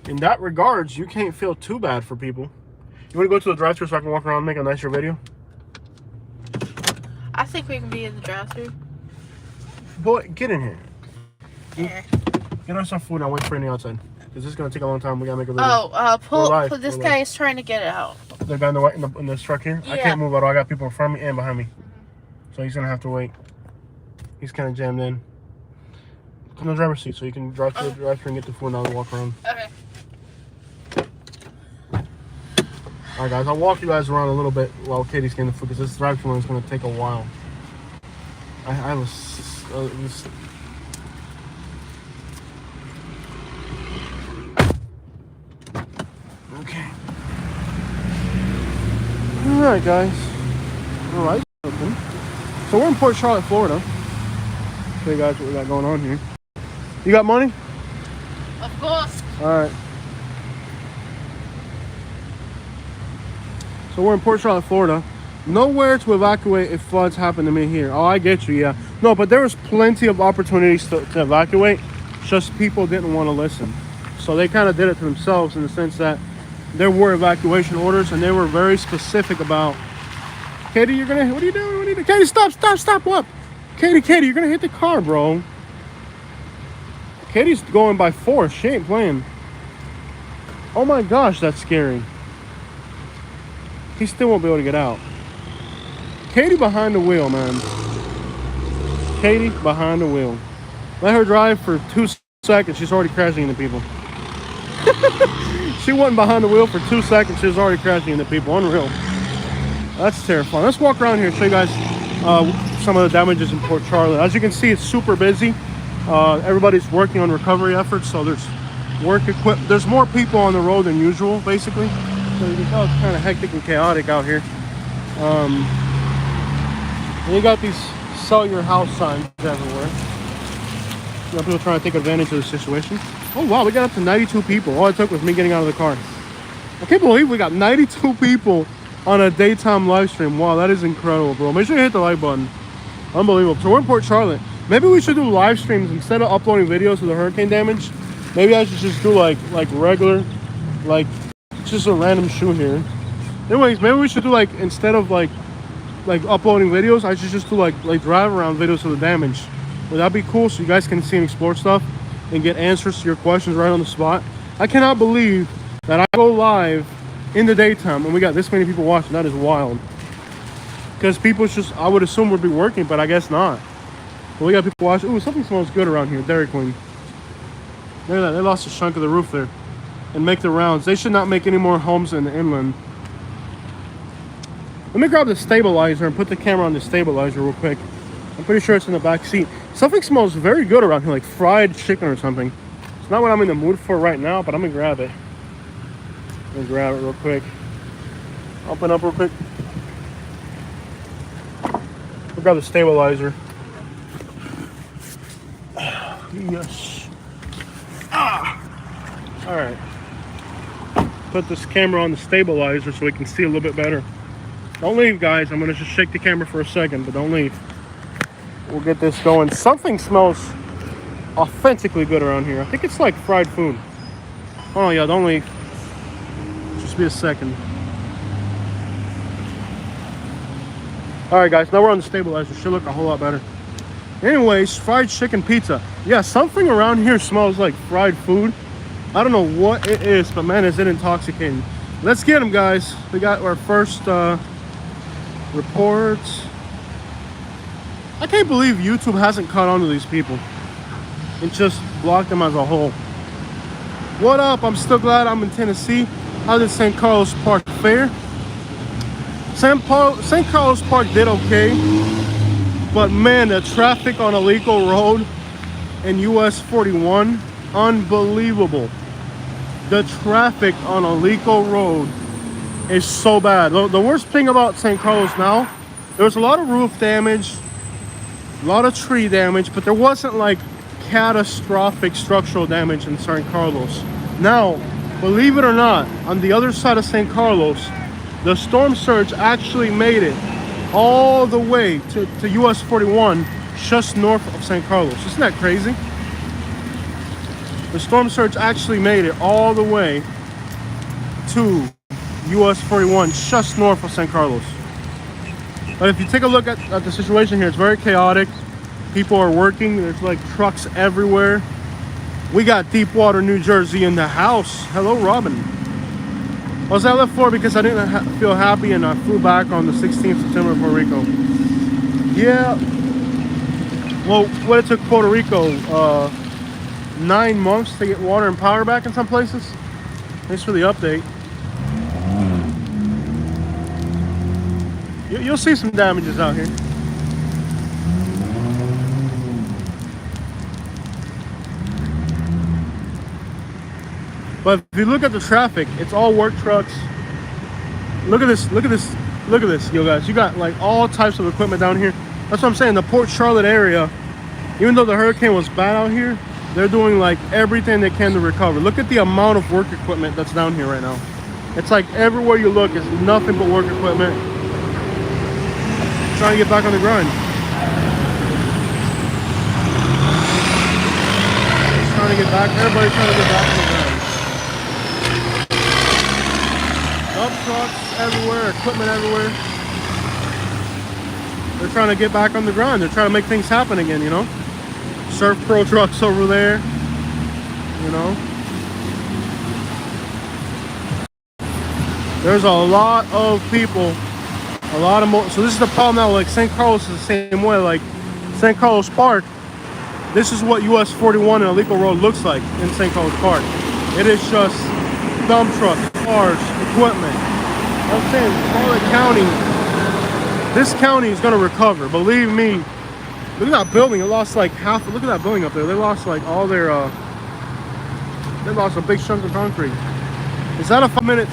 in that regards, you can't feel too bad for people. You want to go to the drive-thru so I can walk around and make a nicer video? I think we can be in the drive-thru. Boy, get in here. Yeah. Get us some food and I'll wait for you on the outside. Because this is going to take a long time. We got to make a video. Oh, this guy is trying to get it out. The guy in the white in the truck here? Yeah. I can't move at all. I got people in front of me and behind me. So he's going to have to wait. He's kind of jammed in. Come in the driver's seat so you can drive to the drive-thru and get the food and I'll walk around. Okay. Alright guys, I'll walk you guys around a little bit while Katie's getting the food because this drive-thru is going to take a while. I was... Okay. Alright guys. Alright. So we're in Port Charlotte, Florida. Show you guys what we got going on here. You got money? Of course. Alright. So we're in Port Charlotte, Florida. Nowhere to evacuate if floods happen to me here. Oh, I get you, yeah. No, but there was plenty of opportunities to evacuate. Just people didn't want to listen. So they kind of did it to themselves in the sense that there were evacuation orders and they were very specific about, Katie, you're gonna, what are you doing? What are you doing? Katie, stop, what? Katie, you're gonna hit the car, bro. Katie's going by force. She ain't playing. Oh my gosh, that's scary. He still won't be able to get out. Katie behind the wheel, man. Katie behind the wheel. Let her drive for 2 seconds. She's already crashing into people. She wasn't behind the wheel for 2 seconds. She was already crashing into people. Unreal. That's terrifying. Let's walk around here and show you guys some of the damages in Port Charlotte. As you can see, it's super busy. Everybody's working on recovery efforts, so there's work equipment. There's more people on the road than usual, basically. So you can tell it's kind of hectic and chaotic out here. And you got these sell your house signs everywhere. You know, people trying to take advantage of the situation. Oh wow, we got up to 92 people. All it took was me getting out of the car. I can't believe we got 92 people on a daytime live stream. Wow, that is incredible, bro. Make sure you hit the like button. Unbelievable. So we're in Port Charlotte. Maybe we should do live streams instead of uploading videos of the hurricane damage. Maybe I should just do like regular, like just a random shoe here. Anyways, maybe we should do like, instead of like uploading videos, I should just do like drive around videos of the damage. Would that be cool? So you guys can see and explore stuff and get answers to your questions right on the spot. I cannot believe that I go live in the daytime and we got this many people watching. That is wild. Because people just, I would assume would be working, but I guess not. But we got people watching. Ooh, something smells good around here. Dairy Queen. Look at that. They lost a chunk of the roof there. And make the rounds. They should not make any more homes in the inland. Let me grab the stabilizer and put the camera on the stabilizer real quick. I'm pretty sure it's in the back seat. Something smells very good around here, like fried chicken or something. It's not what I'm in the mood for right now, but I'm gonna grab it. I'm gonna grab it real quick. Open up real quick. We'll grab the stabilizer. Yes. All right. Put this camera on the stabilizer so we can see a little bit better. Don't leave, guys. I'm gonna just shake the camera for a second, but don't leave. We'll get this going. Something smells authentically good around here. I think it's like fried food. Oh yeah, don't leave. Just be a second. All right, guys. Now we're on the stabilizer. Should look a whole lot better. Anyways, fried chicken pizza. Yeah, something around here smells like fried food. I don't know what it is, but man, is it intoxicating. Let's get them, guys. We got our first reports. I can't believe YouTube hasn't caught on to these people and just blocked them as a whole. What up? I'm still glad I'm in Tennessee. How did St. Carlos Park fare? St. Carlos Park did okay, but man, the traffic on Alico Road and US 41, unbelievable. The traffic on Alico Road is so bad. The worst thing about St. Carlos now, there was a lot of roof damage, a lot of tree damage, but there wasn't like catastrophic structural damage in St. Carlos. Now, believe it or not, on the other side of St. Carlos, The storm surge actually made it all the way to US 41, just north of San Carlos. Isn't that crazy? The storm surge actually made it all the way to US 41, just north of San Carlos. But if you take a look at the situation here, it's very chaotic. People are working. There's like trucks everywhere. We got Deepwater, New Jersey in the house. Hello, Robin. I was at left 4 because I didn't feel happy and I flew back on the 16th of September to Puerto Rico. Yeah. Well, what it took Puerto Rico, 9 months to get water and power back in some places. Thanks for the update. You'll see some damages out here. But if you look at the traffic, it's all work trucks. Look at this, look at this, look at this, you guys. You got like all types of equipment down here. That's what I'm saying, the Port Charlotte area, even though the hurricane was bad out here, they're doing like everything they can to recover. Look at the amount of work equipment that's down here right now. It's like everywhere you look, it's nothing but work equipment. Trying to get back on the grind. Trying to get back, everybody's trying to get back on the grind. Dump trucks everywhere, equipment everywhere. They're trying to get back on the grind. They're trying to make things happen again, you know? Surf Pro trucks over there, you know? There's a lot of people, a lot of more. So this is the problem now, like St. Carlos is the same way. Like St. Carlos Park, this is what US 41 and Alico Road looks like in St. Carlos Park. It is just dump trucks, cars, equipment. I'm saying Charlotte County, this county is gonna recover, believe me. Look at that building, it lost like half, look at that building up there. They lost like all their, they lost a big chunk of concrete. Is that a 5-minute?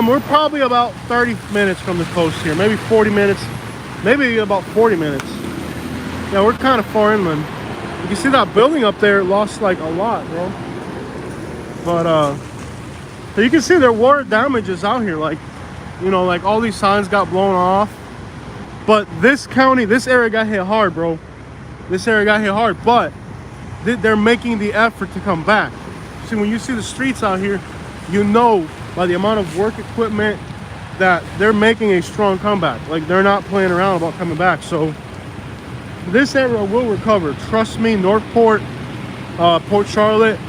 We're probably about 30 minutes from the coast here, maybe 40 minutes, maybe about 40 minutes. Yeah, we're kind of far inland. You can see that building up there lost like a lot, bro. But so you can see there were damages out here, like, you know, like all these signs got blown off. But this county, this area got hit hard, bro. This area got hit hard, but they're making the effort to come back. See, when you see the streets out here, you know by the amount of work equipment that they're making a strong comeback. Like, they're not playing around about coming back. So this area will recover. Trust me, Northport, Port Charlotte.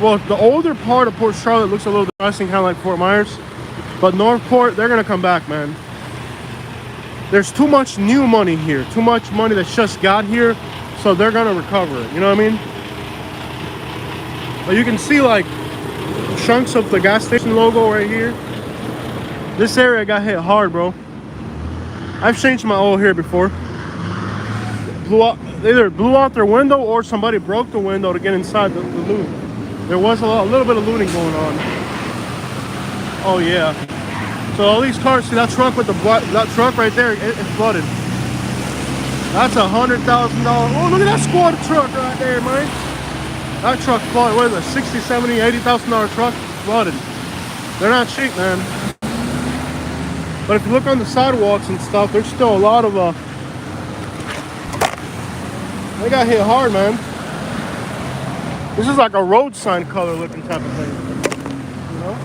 Well, the older part of Port Charlotte looks a little depressing, kind of like Fort Myers. But Northport, they're gonna come back, man. There's too much new money here, too much money that's just got here, so they're gonna recover it, you know what I mean? But you can see like chunks of the gas station logo right here. This area got hit hard, bro. I've changed my oil here before. They either blew out their window or somebody broke the window to get inside the loot. There was a little bit of looting going on. Oh yeah. So all these cars, see that truck with that truck right there, it flooded. That's $100,000. Oh, look at that squad truck right there, man. That truck flooded. What is it, $60,000, $70,000, $80,000 truck flooded. They're not cheap, man. But if you look on the sidewalks and stuff, there's still a lot of they got hit hard, man. This is like a road sign color looking type of thing, you know?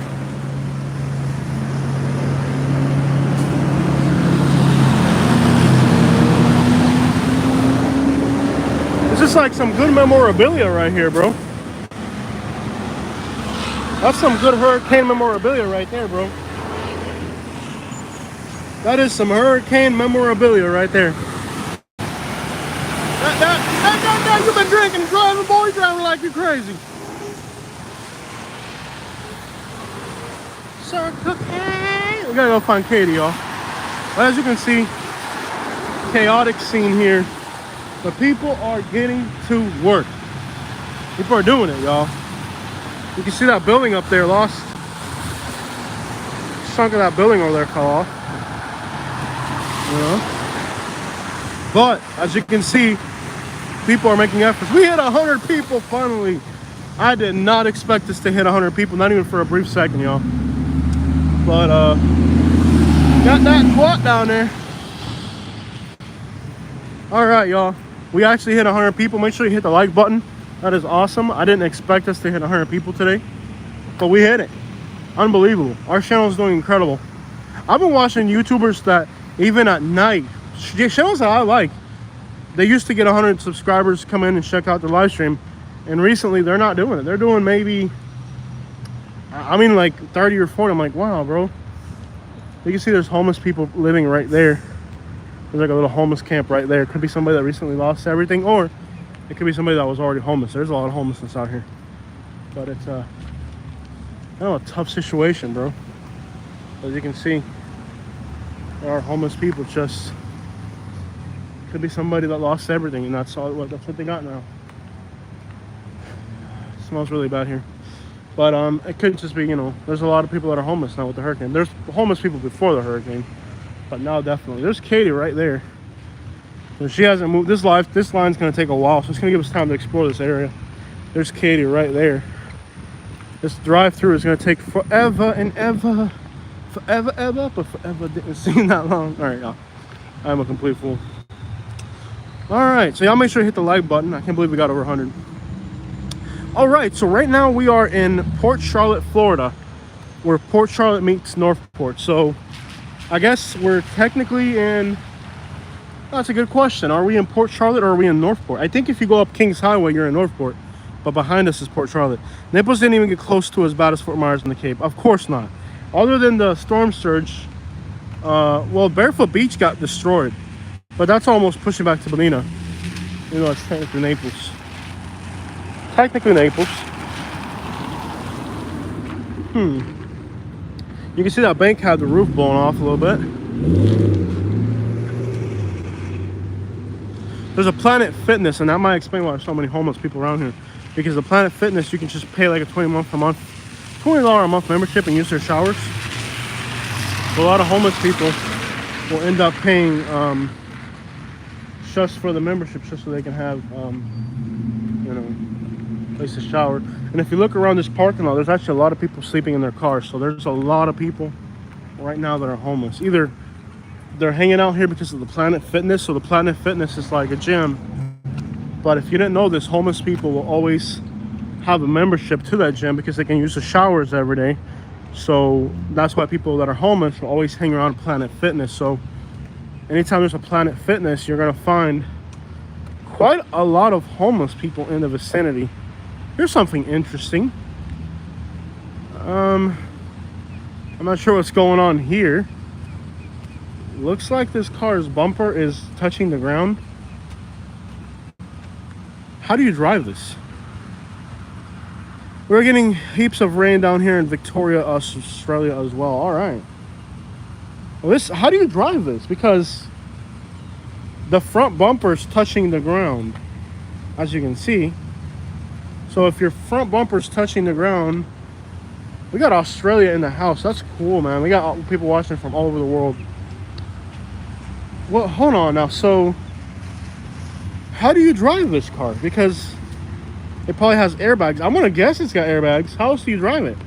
This is like some good memorabilia right here, bro. That's some good hurricane memorabilia right there, bro. That is some hurricane memorabilia right there. You've been drinking and driving, boy, driving like you're crazy. Circle K. We gotta go find Katie, y'all. As you can see, chaotic scene here. But people are getting to work. People are doing it, y'all. You can see that building up there lost. A chunk of that building over there fell off. You know? But as you can see, people are making efforts. We hit 100 people finally. I did not expect us to hit 100 people, not even for a brief second, y'all. But got that quad down there. All right, y'all. We actually hit 100 people. Make sure you hit the like button. That is awesome. I didn't expect us to hit 100 people today, but we hit it. Unbelievable. Our channel is doing incredible. I've been watching YouTubers that even at night, channels that I like, they used to get 100 subscribers come in and check out the live stream, and recently they're not doing it. They're doing maybe, I mean, like 30 or 40. I'm like, wow, bro. You can see there's homeless people living right there. There's like a little homeless camp right there. It could be somebody that recently lost everything, or it could be somebody that was already homeless. There's a lot of homelessness out here, but it's I know, a tough situation, bro. As you can see, there are homeless people. Just could be somebody that lost everything, and that's what they got now. It smells really bad here, but it could just be, you know, there's a lot of people that are homeless now with the hurricane. There's homeless people before the hurricane, but now definitely. There's Katie right there. So she hasn't moved. This line's gonna take a while, so it's gonna give us time to explore this area. There's Katie right there. This drive-through is gonna take forever and ever. Forever, ever, but forever didn't seem that long. All right, y'all. I'm a complete fool. All right, so y'all make sure to hit the like button. I can't believe we got over 100. All right, so right now we are in Port Charlotte, Florida, where Port Charlotte meets Northport. So I guess we're technically in, that's a good question. Are we in Port Charlotte or are we in Northport? I think if you go up Kings Highway, you're in Northport, but behind us is Port Charlotte. Naples didn't even get close to as bad as Fort Myers and the Cape. Of course not. Other than the storm surge, well, Barefoot Beach got destroyed, but that's almost pushing back to Bellina. You know, it's technically Naples. Technically Naples. You can see that bank had the roof blown off a little bit. There's a Planet Fitness, and that might explain why there's so many homeless people around here. Because the Planet Fitness, you can just pay like a $20 a month membership and use their showers. So a lot of homeless people will end up paying just for the membership, just so they can have, you know, place to shower. And if you look around this parking lot, there's actually a lot of people sleeping in their cars. So there's a lot of people right now that are homeless. Either they're hanging out here because of the Planet Fitness. So the Planet Fitness is like a gym. But if you didn't know this, homeless people will always have a membership to that gym because they can use the showers every day. So that's why people that are homeless will always hang around Planet Fitness. So anytime there's a Planet Fitness, you're gonna find quite a lot of homeless people in the vicinity. Here's something interesting. I'm not sure what's going on here. Looks like this car's bumper is touching the ground. How do you drive this? We're getting heaps of rain down here in Victoria, Australia as well. All right. Well, how do you drive this? Because the front bumper is touching the ground, as you can see. So if your front bumper is touching the ground, we got Australia in the house. That's cool, man. We got people watching from all over the world. Well, hold on now. So how do you drive this car? Because it probably has airbags. I'm gonna guess it's got airbags. How else do you drive it?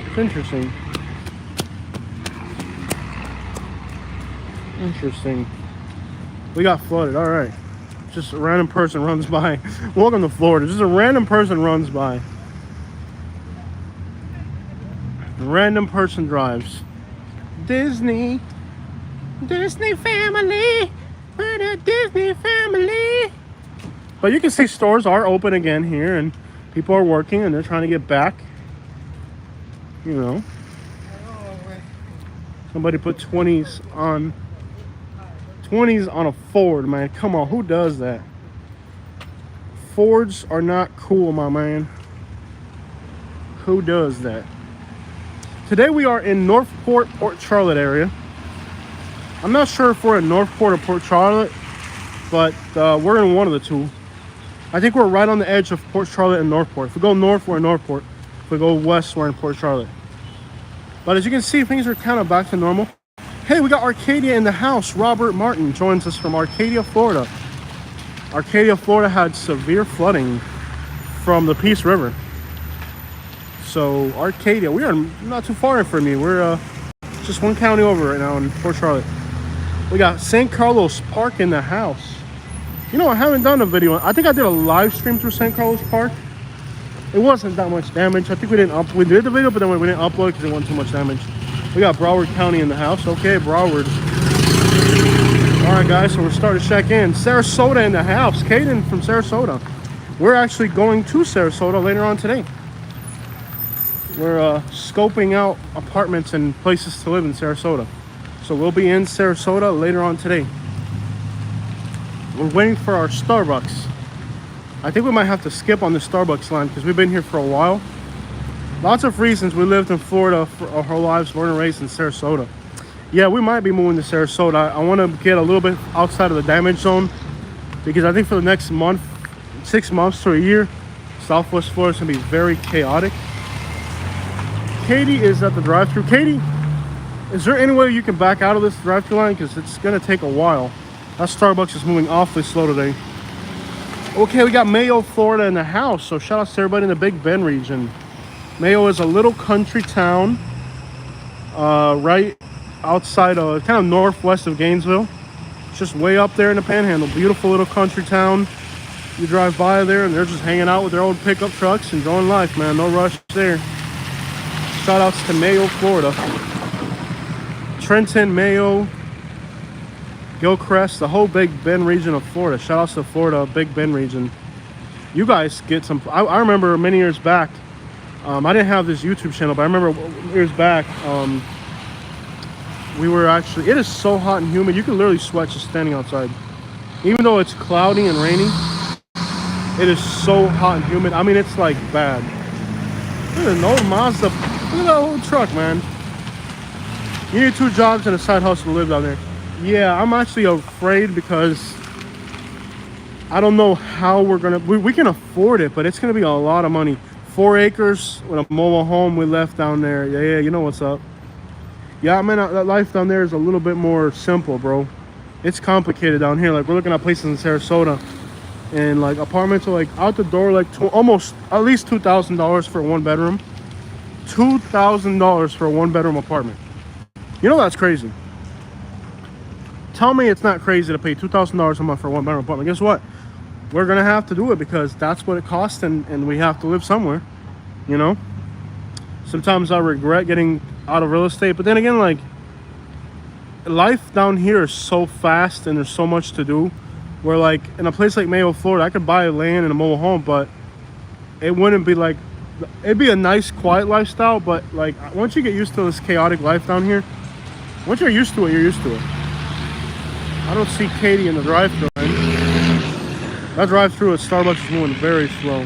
It's interesting. Interesting. We got flooded. All right. Just a random person runs by. Welcome to Florida. Just a random person runs by. A random person drives. Disney family. We're the Disney family. But you can see stores are open again here, and people are working and they're trying to get back. You know. Somebody put 20s on a Ford, man. Come on, who does that? Fords are not cool, my man. Who does that? Today we are in Northport, Port Charlotte area. I'm not sure if we're in Northport or Port Charlotte, but we're in one of the two. I think we're right on the edge of Port Charlotte and Northport. If we go north, we're in Northport. If we go west, we're in Port Charlotte. But as you can see, things are kind of back to normal. Hey, we got Arcadia in the house. Robert Martin joins us from Arcadia, Florida. Arcadia, Florida had severe flooding from the Peace River. So Arcadia, we are not too far from you. We're just one county over right now in Port Charlotte. We got St. Carlos Park in the house. You know, I haven't done a video. I think I did a live stream through St. Carlos Park. It wasn't that much damage. I think we did the video, but then we didn't upload because it wasn't too much damage. We got Broward County in the house. Okay, Broward. All right, guys, so we're starting to check in. Sarasota in the house. Caden from Sarasota. We're actually going to Sarasota later on today. We're scoping out apartments and places to live in Sarasota. So we'll be in Sarasota later on today. We're waiting for our Starbucks. I think we might have to skip on the Starbucks line because we've been here for a while. Lots of reasons. We lived in Florida for our whole lives, born and raised in Sarasota. Yeah, we might be moving to Sarasota. I want to get a little bit outside of the damage zone because I think for the next month, 6 months to a year, Southwest Florida is going to be very chaotic. Katie is at the drive-thru. Katie, is there any way you can back out of this drive-thru line? Because it's going to take a while. That Starbucks is moving awfully slow today. Okay, we got Mayo, Florida in the house. So shout out to everybody in the Big Bend region. Mayo is a little country town right outside of, kind of northwest of Gainesville. It's just way up there in the Panhandle. Beautiful little country town. You drive by there and they're just hanging out with their old pickup trucks, enjoying life, man. No rush there. Shout outs to Mayo, Florida. Trenton, Mayo, Gilchrist, the whole Big Bend region of Florida. Shout outs to Florida, Big Bend region. You guys get some, I remember many years back, I didn't have this YouTube channel, but I remember years back, we were actually, it is so hot and humid, you can literally sweat just standing outside. Even though it's cloudy and rainy, it is so hot and humid. I mean, it's like bad. Look at an old Mazda. Look at that old truck, man. You need 2 jobs and a side hustle to live down there. Yeah, I'm actually afraid because I don't know how we're gonna, we can afford it, but it's gonna be a lot of money. 4 acres with a mobile home we left down there. Yeah, you know what's up. Yeah, man, that life down there is a little bit more simple, bro. It's complicated down here. Like, we're looking at places in Sarasota, and like apartments are like out the door, like almost at least $2,000 for a 1-bedroom. $2,000 for a 1-bedroom apartment. You know that's crazy. Tell me it's not crazy to pay $2,000 a month for a 1-bedroom apartment. Guess what? We're gonna have to do it because that's what it costs, and we have to live somewhere. You know. Sometimes I regret getting out of real estate, but then again, like, life down here is so fast and there's so much to do. Where like in a place like Mayo, Florida, I could buy land and a mobile home, but it wouldn't be like, it'd be a nice quiet lifestyle, but like once you get used to this chaotic life down here, once you're used to it, you're used to it. I don't see Katie in the drive-thru. That drive-thru at Starbucks is moving very slow.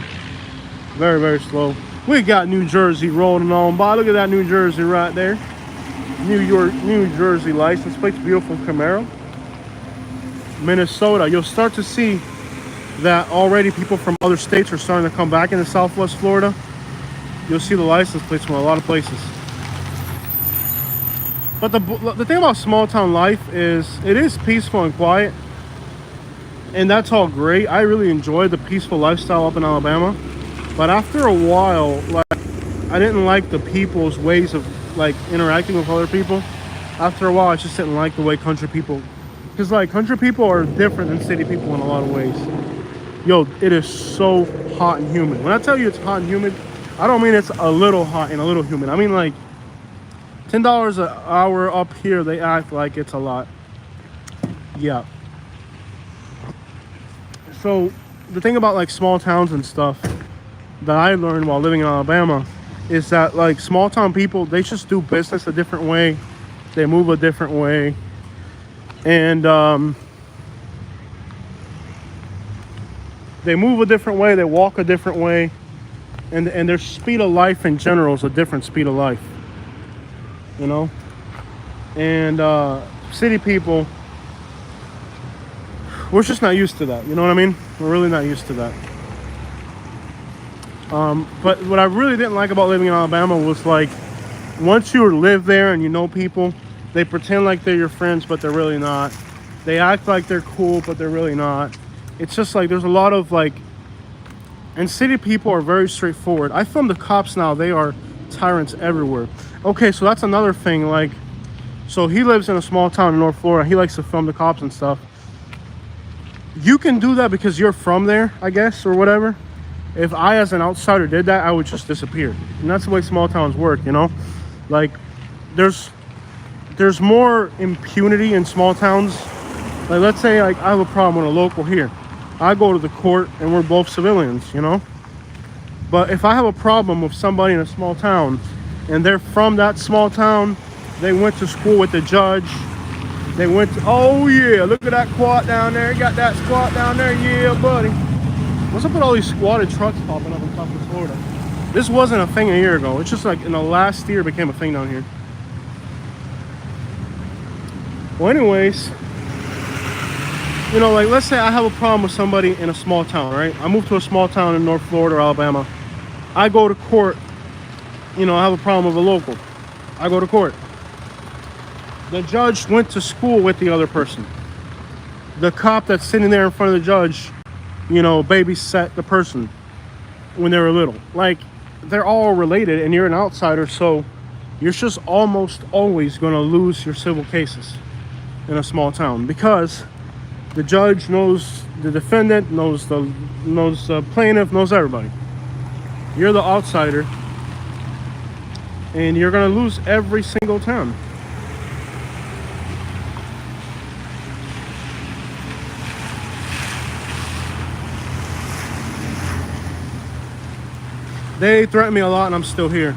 Very, very slow. We got New Jersey rolling on by. Look at that New Jersey right there. New Jersey license plate, beautiful Camaro. Minnesota, you'll start to see that already people from other states are starting to come back into Southwest Florida. You'll see the license plates from a lot of places. But the thing about small town life is it is peaceful and quiet, and that's all great. I really enjoyed the peaceful lifestyle up in Alabama, but after a while, like, I didn't like the people's ways of like interacting with other people. After a while, I just didn't like the way country people, because like country people are different than city people in a lot of ways. Yo, it is so hot and humid. When I tell you it's hot and humid, I don't mean it's a little hot and a little humid. I mean like $10 an hour up here, they act like it's a lot. Yeah. So the thing about like small towns and stuff that I learned while living in Alabama is that like small town people, they just do business a different way. They move a different way. And they move a different way, they walk a different way. And their speed of life in general is a different speed of life. You know? And city people, we're just not used to that. You know what I mean? We're really not used to that. But what I really didn't like about living in Alabama was like, once you live there and you know people, they pretend like they're your friends, but they're really not. They act like they're cool, but they're really not. It's just like there's a lot of like And city people are very straightforward. I film the cops now. They are tyrants everywhere. Okay, so that's another thing. Like, so he lives in a small town in North Florida. He likes to film the cops and stuff. You can do that because you're from there, I guess, or whatever. If I, as an outsider, did that, I would just disappear. And that's the way small towns work, you know? Like, there's more impunity in small towns. Like, let's say, like, I have a problem with a local here. I go to the court, and we're both civilians, you know? But if I have a problem with somebody in a small town, and they're from that small town, they went to school with the judge, they went to, oh yeah, look at that squat down there. You got that squat down there, yeah, buddy. What's up with all these squatted trucks popping up in South Florida? This wasn't a thing a year ago. It's just like in the last year it became a thing down here. Well, anyways, you know, like, let's say I have a problem with somebody in a small town, right? I moved to a small town in North Florida or Alabama. I go to court, you know, I have a problem with a local. I go to court. The judge went to school with the other person. The cop that's sitting there in front of the judge, you know, babysat the person when they were little. Like, they're all related, and you're an outsider, so you're just almost always going to lose your civil cases in a small town because the judge knows the defendant, knows the plaintiff, knows everybody. You're the outsider, and you're going to lose every single time. They threatened me a lot and I'm still here.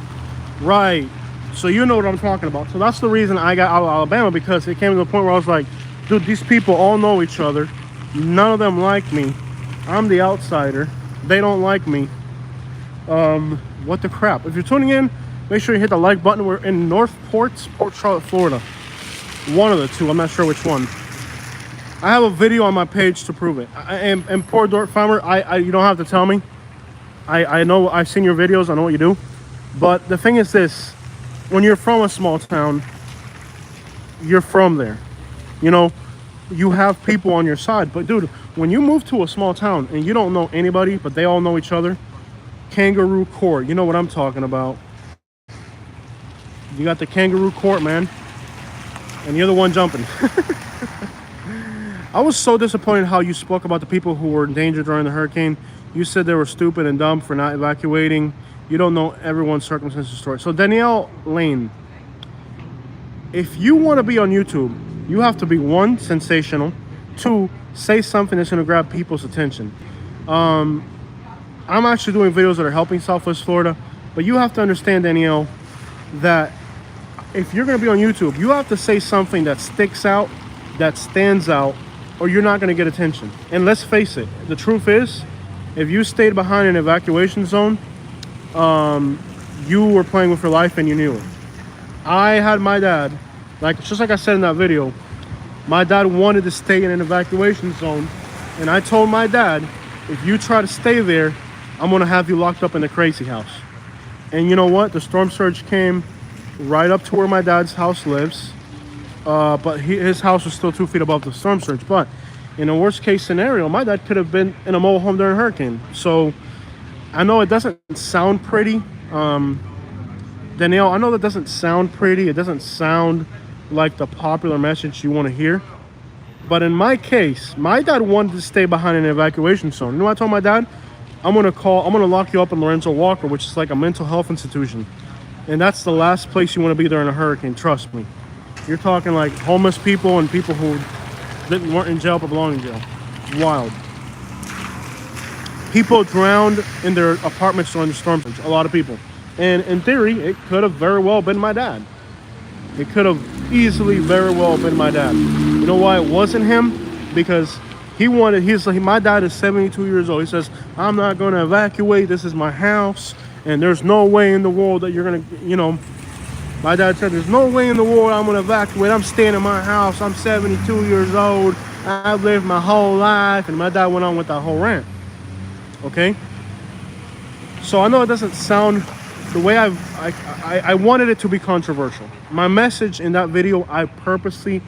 Right. So you know what I'm talking about. So that's the reason I got out of Alabama, because it came to the point where I was like, dude, these people all know each other. None of them like me. I'm the outsider. They don't like me. What the crap? If you're tuning in, make sure you hit the like button. We're in Port Charlotte, Florida. One of the two. I'm not sure which one. I have a video on my page to prove it. And poor Dirt Farmer, you don't have to tell me. I know, I've seen your videos, I know what you do. But the thing is this, when you're from a small town, you're from there. You know, you have people on your side. But dude, when you move to a small town and you don't know anybody, but they all know each other, kangaroo court, you know what I'm talking about. You got the kangaroo court, man. And you're the one jumping. I was so disappointed how you spoke about the people who were in danger during the hurricane. You said they were stupid and dumb for not evacuating. You don't know everyone's circumstances or story. So Danielle Lane, if you want to be on YouTube, you have to be, one, sensational, two, say something that's going to grab people's attention. I'm actually doing videos that are helping Southwest Florida, but you have to understand, Danielle, that if you're going to be on YouTube, you have to say something that sticks out, that stands out, or you're not going to get attention. And let's face it, the truth is, if you stayed behind an evacuation zone, you were playing with your life and you knew it. I had my dad, just like I said in that video, my dad wanted to stay in an evacuation zone, and I told my dad, if you try to stay there, I'm gonna have you locked up in the crazy house. And you know what? The storm surge came right up to where my dad's house lives, but his house was still 2 feet above the storm surge. But in a worst case scenario, my dad could have been in a mobile home during a hurricane. So I know it doesn't sound pretty. Danielle, I know that doesn't sound pretty. It doesn't sound like the popular message you want to hear. But in my case, my dad wanted to stay behind an evacuation zone. You know what I told my dad? I'm going to lock you up in Lorenzo Walker, which is like a mental health institution. And that's the last place you want to be during a hurricane, trust me. You're talking like homeless people and people who weren't in jail but belong in jail. Wild. People drowned in their apartments during the storm surge. A lot of people. And in theory, it could have very well been my dad. It could have easily very well been my dad. You know why it wasn't him? Because my dad is 72 years old. He says, I'm not going to evacuate. This is my house. And there's no way in the world that you're going to, my dad said, there's no way in the world I'm going to evacuate. I'm staying in my house. I'm 72 years old. I've lived my whole life. And my dad went on with that whole rant. Okay? So I know it doesn't sound the way I wanted it to be controversial. My message in that video, I purposely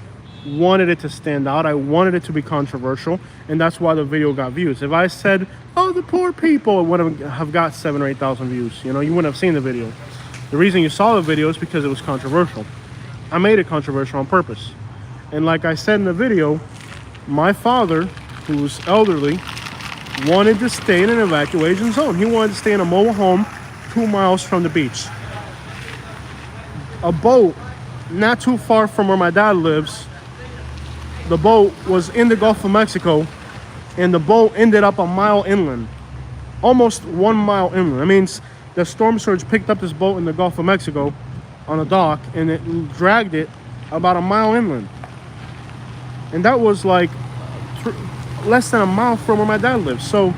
wanted it to stand out. I wanted it to be controversial, and that's why the video got views. If I said, "Oh, the poor people," it wouldn't have got 7,000 or 8,000 views. You know, you wouldn't have seen the video. The reason you saw the video is because it was controversial. I made it controversial on purpose. And like I said in the video, my father, who was elderly, wanted to stay in an evacuation zone. He wanted to stay in a mobile home 2 miles from the beach. A boat not too far from where my dad lives, the boat was in the Gulf of Mexico, and the boat ended up a mile inland. Almost 1 mile inland. That means the storm surge picked up this boat in the Gulf of Mexico on a dock, and it dragged it about a mile inland. And that was like less than a mile from where my dad lives. So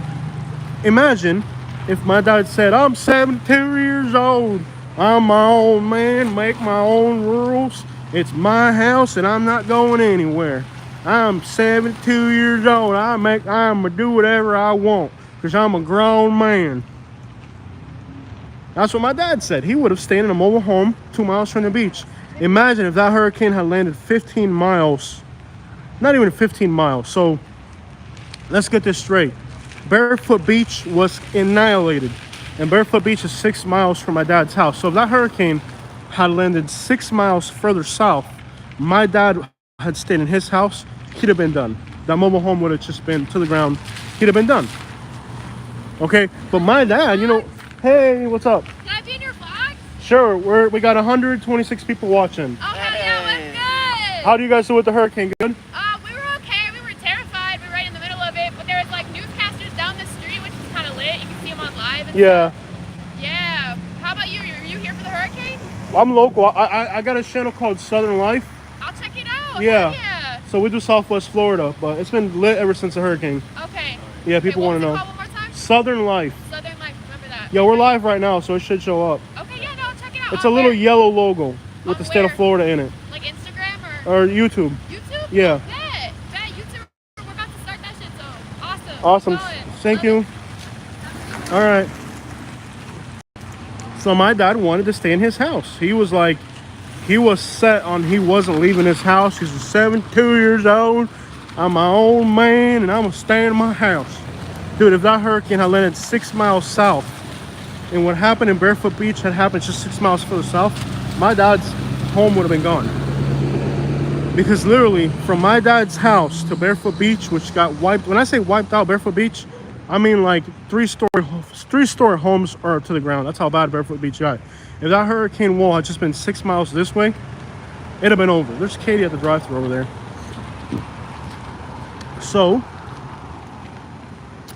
imagine if my dad said, "I'm 72 years old. I'm my own man, make my own rules. It's my house and I'm not going anywhere. I'm 72 years old. I'm gonna do whatever I want because I'm a grown man." That's what my dad said. He would have stayed in a mobile home 2 miles from the beach. Imagine if that hurricane had landed 15 miles. Not even 15 miles. So let's get this straight. Barefoot Beach was annihilated. And Barefoot Beach is 6 miles from my dad's house. So if that hurricane had landed 6 miles further south, my dad had stayed in his house, he'd have been done. That mobile home would have just been to the ground. He'd have been done. Okay? But my dad, you know, hey, what's up? Can I be in your vlog? Sure, we got 126 people watching. Oh, hell yeah, what's good? How do you guys do with the hurricane? Good? We were okay. We were terrified. We were right in the middle of it, but there was like newscasters down the street, which is kind of lit. You can see them on live. And Yeah. stuff. Yeah. How about you? Are you here for the hurricane? I'm local. I got a channel called Southern Life. I'll check it out. Yeah. Hell yeah. So we do Southwest Florida, but it's been lit ever since the hurricane. Okay. Yeah, people want to know. One more time? Southern Life. Southern Life. Remember that. Yeah, we're live right now, so it should show up. Okay, yeah, no, I'll check it out. It's a little yellow logo with the state of where? Florida in it. Like Instagram or Or YouTube. YouTube? Yeah. Bet, YouTube. We're about to start that shit, so awesome. Awesome. Keep going. Thank Love you. All right. So my dad wanted to stay in his house. He was like, he was set on he wasn't leaving his house. He's 72 years old. I'm my own man and I'm gonna stay in my house. Dude, if that hurricane had landed 6 miles south and what happened in Barefoot Beach had happened just 6 miles further south, my dad's home would have been gone. Because literally from my dad's house to Barefoot Beach, which got wiped, when I say wiped out Barefoot Beach, I mean like three-story homes are to the ground. That's how bad Barefoot Beach got. If that hurricane wall had just been 6 miles this way, it'd have been over. There's Katie at the drive-thru over there. So,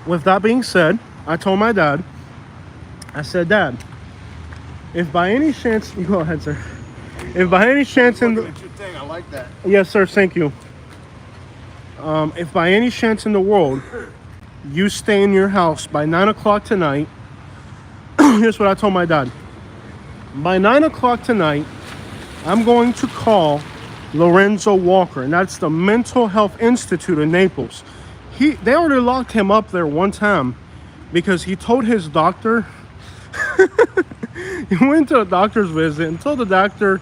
with that being said, I told my dad, I said, "Dad, if by any chance," you go ahead, sir. If by any chance in the, I like that. yes, sir, thank you. If by any chance in the world you stay in your house by 9 o'clock tonight, here's what I told my dad. By 9 o'clock tonight, I'm going to call Lorenzo Walker, and that's the Mental Health Institute in Naples. They already locked him up there one time because he told his doctor, he went to a doctor's visit and told the doctor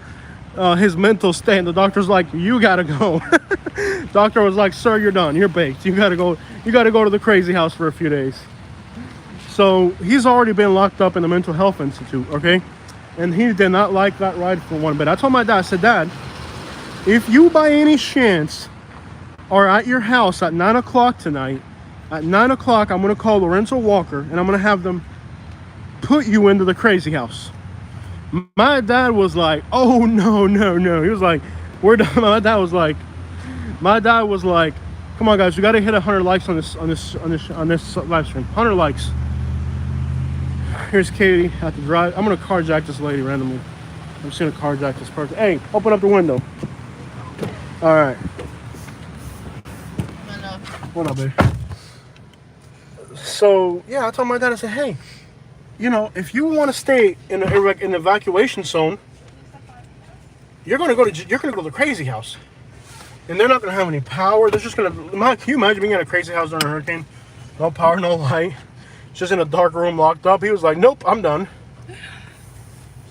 his mental state, and the doctor's like, "You gotta go." Doctor was like, "Sir, you're done. You're baked. You gotta go to the crazy house for a few days." So he's already been locked up in the Mental Health Institute, okay? And he did not like that ride for one bit. I told my dad, I said, "Dad, if you by any chance are at your house at 9 o'clock tonight, at 9 o'clock, I'm going to call Lorenzo Walker and I'm going to have them put you into the crazy house." My dad was like, "Oh, no, no, no." He was like, "We're done." My dad was like, "Come on, guys, we got to hit 100 likes on this live stream. 100 likes." Here's Katie at the drive. I'm going to carjack this lady randomly. I'm just going to carjack this person. Hey, open up the window. All right. What up, babe? So, yeah, I told my dad, I said, "Hey, you know, if you want to stay in an evacuation zone, you're going to go to the crazy house. And they're not going to have any power. They're just going to, can you imagine being in a crazy house during a hurricane? No power, no light. Just in a dark room locked up." He was like, "Nope, I'm done."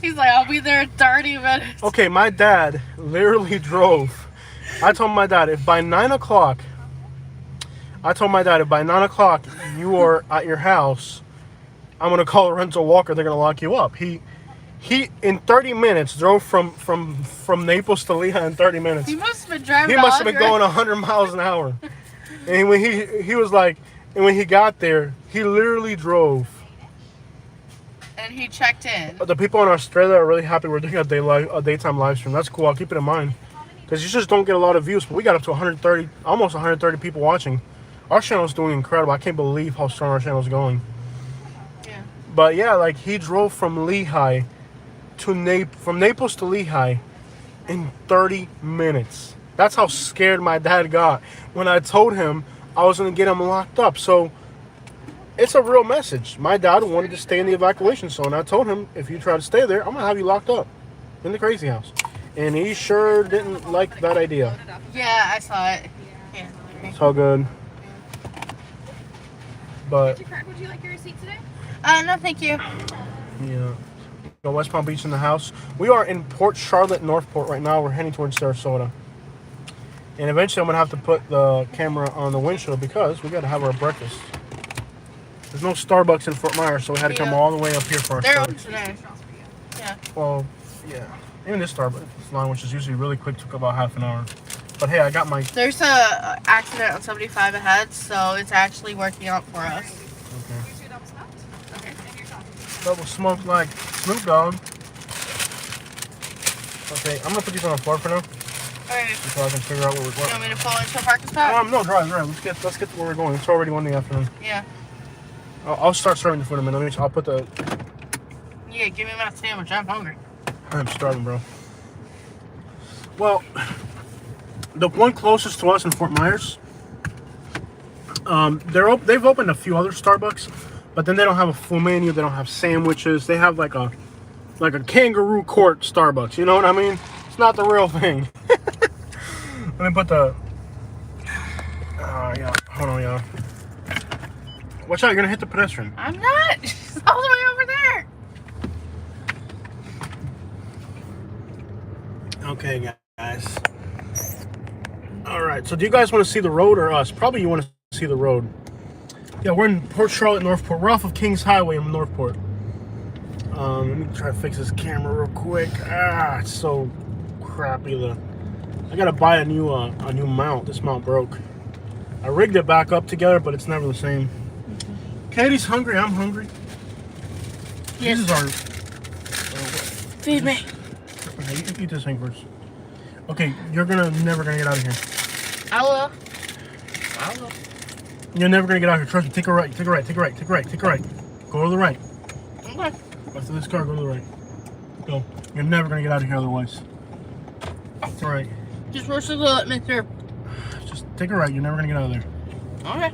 He's like, "I'll be there in 30 minutes." Okay, my dad literally drove I told my dad, if by 9 o'clock, you are at your house, I'm going to call a rental walker. They're going to lock you up. He in 30 minutes drove from Naples to Lehigh in 30 minutes. He must have been driving. He must have been going 100 miles an hour. And when he was like, and when he got there, he literally drove. And he checked in. The people in Australia are really happy we're doing a daytime live stream. That's cool. I'll keep it in mind. Because you just don't get a lot of views. But we got up to 130, almost 130 people watching. Our channel's doing incredible. I can't believe how strong our channel's going. Yeah. But yeah, like he drove from Lehigh to from Naples to Lehigh in 30 minutes. That's how scared my dad got when I told him I was going to get him locked up. So it's a real message. My dad wanted to stay in the evacuation zone. I told him, if you try to stay there, I'm going to have you locked up in the crazy house. And he sure didn't like that idea. Yeah, I saw it. Yeah. It's all good. But Would you like your receipt today? No, thank you. yeah. Go West Palm Beach in the house. We are in Port Charlotte, Northport right now. We're heading towards Sarasota. And eventually I'm going to have to put the camera on the windshield because we got to have our breakfast. There's no Starbucks in Fort Myers, so we had to come all the way up here for our They're open Starbucks. today. Yeah. Well, yeah. Even this Starbucks line, which is usually really quick, took about half an hour. But hey, I got my... There's a accident on 75 ahead, so it's actually working out for us. Okay. Okay. And your coffee. Double smoked like Snoop Dogg. Okay, I'm going to put these on the floor for now. Alright. So I can figure out where we're You going. want me to pull into a parking spot? No, drive. Let's get to where we're going. It's already 1 in the afternoon. Yeah. I'll start serving the food in a minute. I'll put the... Yeah, give me my sandwich. I'm hungry. I'm starving, bro. Well, the one closest to us in Fort Myers, they've opened a few other Starbucks, but then they don't have a full menu. They don't have sandwiches. They have like a kangaroo court Starbucks. You know what I mean? It's not the real thing. Let me put the... yeah. Hold on, y'all. Watch out, you're gonna hit the pedestrian. I'm not. She's all the way over there. Okay, guys. All right. So, do you guys want to see the road or us? Probably you want to see the road. Yeah, we're in Port Charlotte, Northport. We're off of Kings Highway in Northport. Let me try to fix this camera real quick. It's so crappy. I gotta buy a new mount. This mount broke. I rigged it back up together, but it's never the same. Katie's hungry. I'm hungry. Yes. This is our... Feed me. Okay, you eat this thing first. Okay, you're never gonna get out of here. I will. You're never gonna get out of here. Trust me. Take a right. Take a right. Take a right. Take a right. Take a right. Go to the right. Okay. After this car, go to the right. Go. You're never gonna get out of here otherwise. It's all right. Just rush the let me through. Just take a right. You're never gonna get out of there. Okay.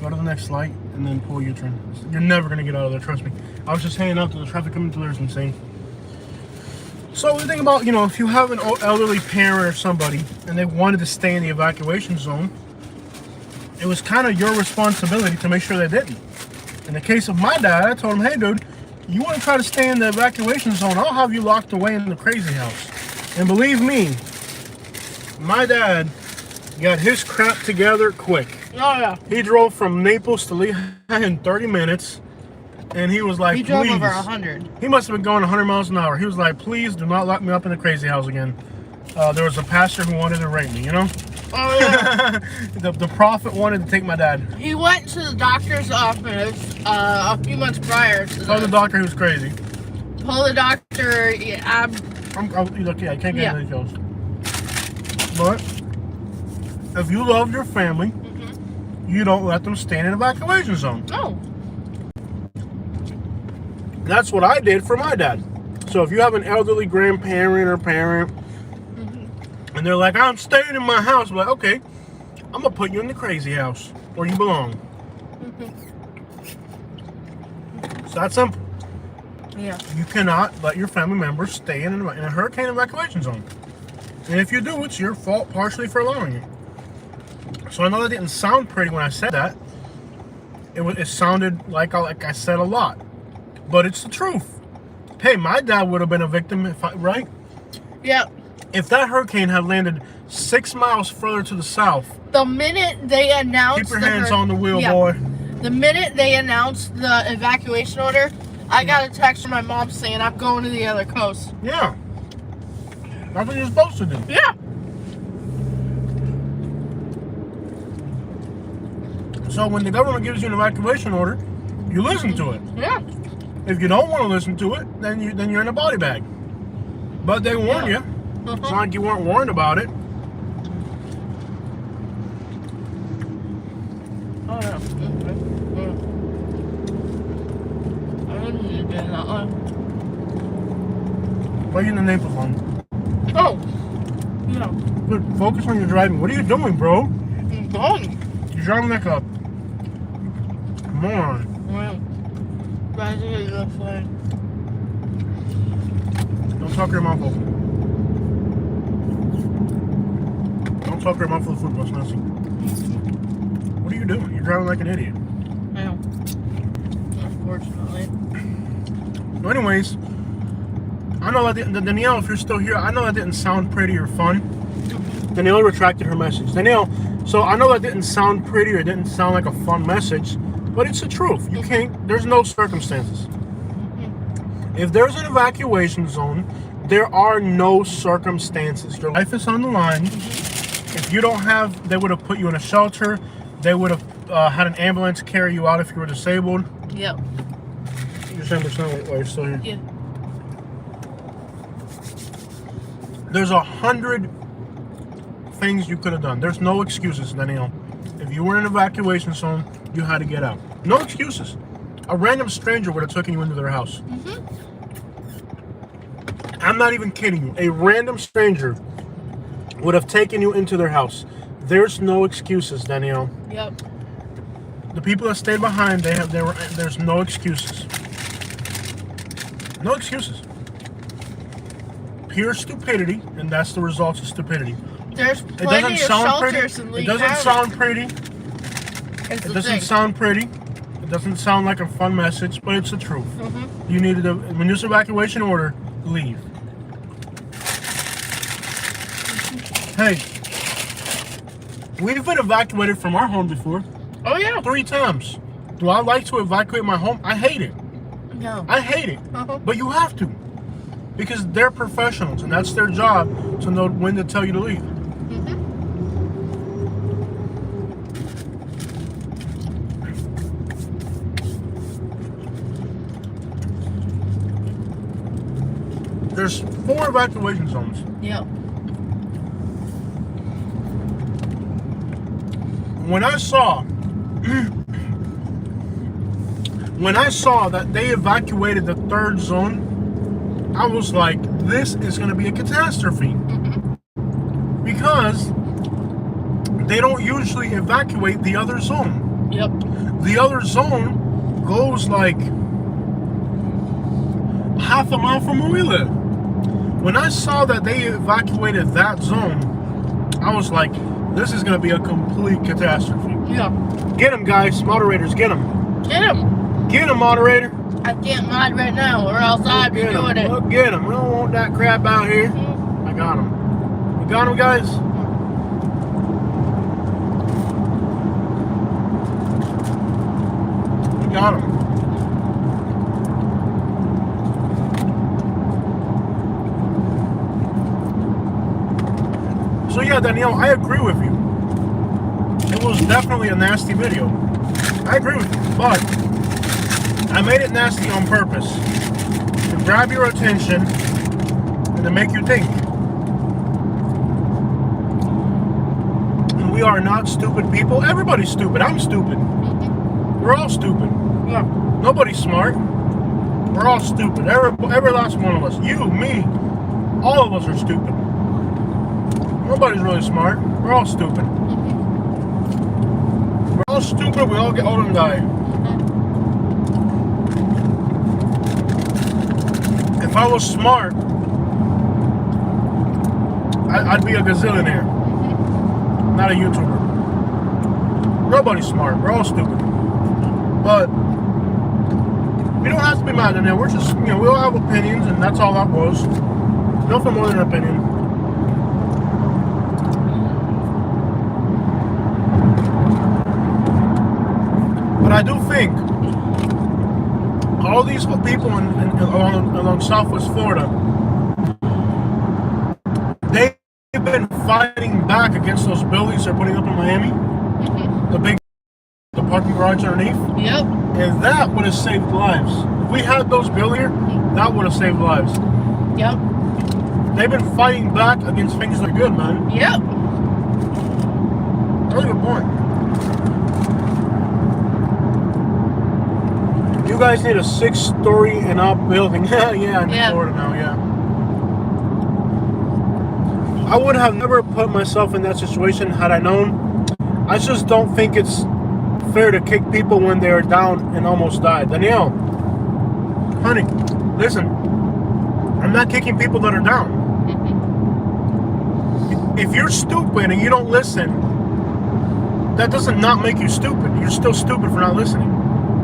Go to the next light and then pull a U-turn. You're never gonna get out of there. Trust me. I was just hanging out to the traffic coming through there is insane. So the thing about, if you have an elderly parent or somebody and they wanted to stay in the evacuation zone, it was kind of your responsibility to make sure they didn't. In the case of my dad, I told him, hey dude, you want to try to stay in the evacuation zone, I'll have you locked away in the crazy house. And believe me, my dad got his crap together quick. Oh yeah. He drove from Naples to Lehigh in 30 minutes. And he was like, He drove please. over 100. He must have been going 100 miles an hour. He was like, please do not lock me up in the crazy house again. There was a pastor who wanted to rape me, Oh yeah. the prophet wanted to take my dad. He went to the doctor's office a few months prior to Told the doctor he was crazy. Told the doctor, yeah, Look, I can't get Yeah. any details. But if you love your family, you don't let them stay in an evacuation zone. Oh. That's what I did for my dad. So if you have an elderly grandparent or parent, and they're like, I'm staying in my house, I'm like, okay, I'm gonna put you in the crazy house where you belong. It's that simple. Yeah. You cannot let your family members stay in a hurricane evacuation zone. And if you do, it's your fault partially for allowing it. So I know that didn't sound pretty when I said that. It sounded like I said a lot. But it's the truth. Hey, my dad would have been a victim, right? Yeah. If that hurricane had landed 6 miles further to the south, the minute they announced, keep your hands on the wheel, boy. The minute they announced the evacuation order, I got a text from my mom saying I'm going to the other coast. Yeah. That's what you're supposed to do. Yeah. So when the government gives you an evacuation order, you listen to it. Yeah. If you don't want to listen to it, then you're in a body bag. But they warn you. It's not like you weren't warned about it. Oh yeah. I didn't need to get that one. Why are you in the neighbor's phone? Oh. Yeah. Look, focus on your driving. What are you doing, bro? I'm done. You're driving like a moron. Well, try to hit this way. Don't talk your mouth open. Don't talk your mouth for the food bus, Nancy. What are you doing? You're driving like an idiot. Yeah. Unfortunately. Well, anyways, I know that Danielle, if you're still here, I know that didn't sound pretty or fun. Danielle retracted her message. Danielle, so I know that didn't sound pretty or didn't sound like a fun message, but it's the truth. You can't, there's no circumstances. If there's an evacuation zone, there are no circumstances. Your life is on the line. If you don't have, they would have put you in a shelter. They would have had an ambulance carry you out if you were disabled. Yep. You're saying there's no while you're still here? Yeah. There's 100 things you could have done. There's no excuses, Danielle. If you were in an evacuation zone, you had to get out. No excuses. A random stranger would have taken you into their house. I'm not even kidding you. A random stranger would have taken you into their house. There's no excuses, Danielle. Yep. The people that stayed behind, there's no excuses. No excuses. Pure stupidity, and that's the results of stupidity. There's plenty of shelters in Lee It doesn't County. sound pretty. It's It doesn't sound pretty. It doesn't sound like a fun message, but it's the truth. You needed a, when there's an evacuation order, leave. Hey, we've been evacuated from our home before. Oh yeah. 3 times. Do I like to evacuate my home? I hate it. No. I hate it. But you have to. Because they're professionals, and that's their job to know when to tell you to leave. There's 4 evacuation zones. Yep. When I saw that they evacuated the 3rd zone, I was like, this is going to be a catastrophe. Because they don't usually evacuate the other zone. Yep. The other zone goes like half a mile from where we live. When I saw that they evacuated that zone, I was like, this is going to be a complete catastrophe. Yeah. Get him, guys. Moderators, get him. Get him. Get him, moderator. I can't mod right now, or else I'd be doing it. Look, get him. We don't want that crap out here. I got him. We got him, guys. We got him. So yeah, Danielle, I agree with you. It was definitely a nasty video. I agree with you, but I made it nasty on purpose to grab your attention and to make you think. And we are not stupid people. Everybody's stupid. I'm stupid. We're all stupid. Yeah. Nobody's smart. We're all stupid. Every last one of us. You, me, all of us are stupid. Nobody's really smart. We're all stupid. We're all stupid. We all get old and die. If I was smart, I'd be a gazillionaire, not a YouTuber. Nobody's smart. We're all stupid. But we don't have to be mad in there. We're just, we all have opinions, and that's all that was. Nothing more than an opinion. But I do think all these people along Southwest Florida, they've been fighting back against those buildings they're putting up in Miami. The parking garage underneath. Yep. And that would have saved lives. If we had those built here, that would have saved lives. Yep. They've been fighting back against things that are good, man. Yep. Really good point. You guys need a 6-story and up building. Yeah, I'm in Florida now, yeah. I would have never put myself in that situation had I known. I just don't think it's fair to kick people when they are down and almost died. Danielle, honey, listen. I'm not kicking people that are down. If you're stupid and you don't listen, that doesn't not make you stupid. You're still stupid for not listening.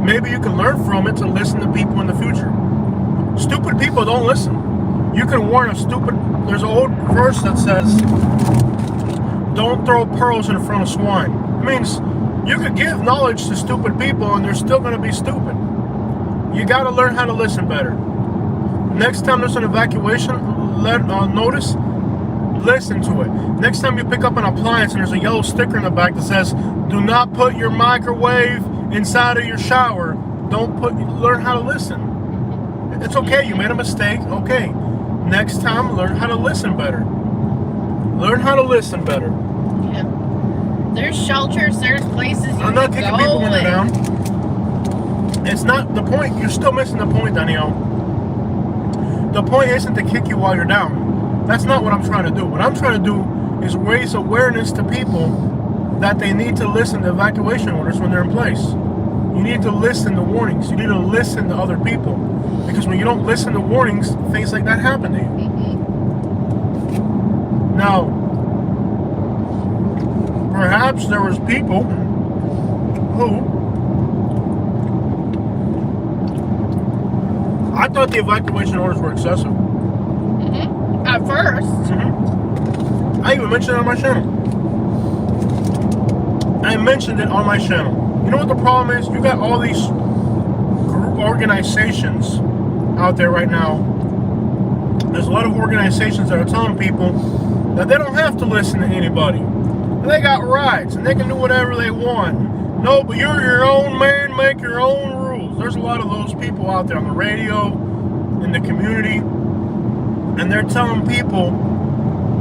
Maybe you can learn from it to listen to people in the future. Stupid people don't listen. You can warn a stupid... There's an old verse that says, don't throw pearls in front of swine. It means you could give knowledge to stupid people and they're still going to be stupid. You got to learn how to listen better. Next time there's an evacuation notice, listen to it. Next time you pick up an appliance and there's a yellow sticker in the back that says, do not put your microwave inside of your shower. Learn how to listen. It's okay, you made a mistake, okay. Next time, learn how to listen better. Learn how to listen better. Yeah. There's shelters, there's places you I'm not kicking people when they're down. It's not the point. You're still missing the point, Danielle. The point isn't to kick you while you're down. That's not what I'm trying to do. What I'm trying to do is raise awareness to people that they need to listen to evacuation orders when they're in place. You need to listen to warnings. You need to listen to other people. Because when you don't listen to warnings, things like that happen to you. Now, perhaps there was people who... I thought the evacuation orders were excessive. At first. I even mentioned it on my channel. I mentioned it on my channel. You know what the problem is? You got all these group organizations out there right now. There's a lot of organizations that are telling people that they don't have to listen to anybody. They got rights and they can do whatever they want. No, but you're your own man, make your own rules. There's a lot of those people out there on the radio, in the community, and they're telling people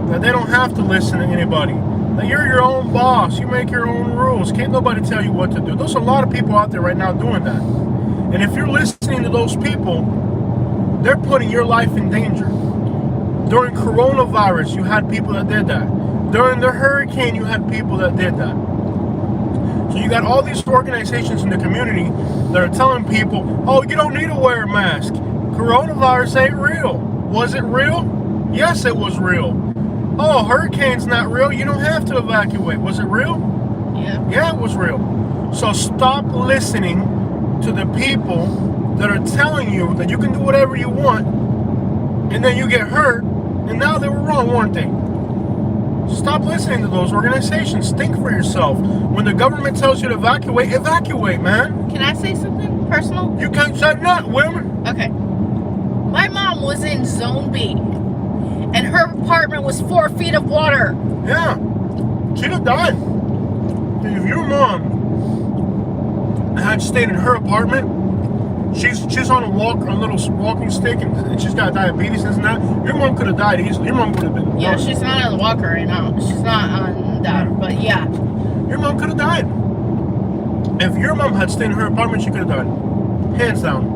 that they don't have to listen to anybody. That you're your own boss, you make your own rules. Can't nobody tell you what to do. There's a lot of people out there right now doing that. And if you're listening to those people, they're putting your life in danger. During coronavirus, you had people that did that. During the hurricane, you had people that did that. So you got all these organizations in the community that are telling people, oh, you don't need to wear a mask. Coronavirus ain't real. Was it real? Yes, it was real. Oh, hurricane's not real. You don't have to evacuate. Was it real? Yeah. Yeah, it was real. So stop listening to the people that are telling you that you can do whatever you want, and then you get hurt, and now they were wrong, weren't they? Stop listening to those organizations. Think for yourself. When the government tells you to evacuate, evacuate, man. Can I say something personal? You can't say nothing, women. Okay. My mom was in Zone B, and her apartment was 4 feet of water. Yeah. She'd have died. If your mom had stayed in her apartment, she's on a little walking stick, and she's got diabetes and that. Your mom could have died easily. Your mom would have been. Yeah, she's not on the walker right now. She's not on that, but yeah. Your mom could have died. If your mom had stayed in her apartment, she could have died. Hands down.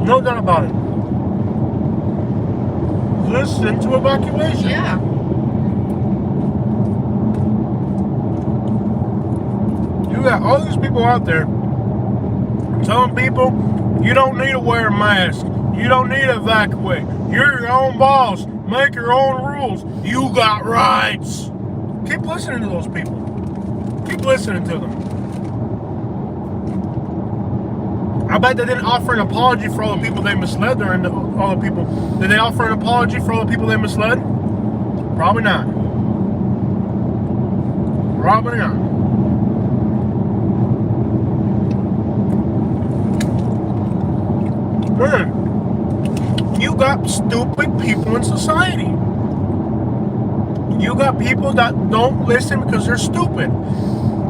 No doubt about it. Listen to evacuation. Yeah. You got all these people out there telling people you don't need to wear a mask. You don't need to evacuate. You're your own boss. Make your own rules. You got rights. Keep listening to those people. Keep listening to them. I bet they didn't offer an apology for all the people they misled during all the people. Did they offer an apology for all the people they misled? Probably not. Probably not. Man, you got stupid people in society. You got people that don't listen because they're stupid.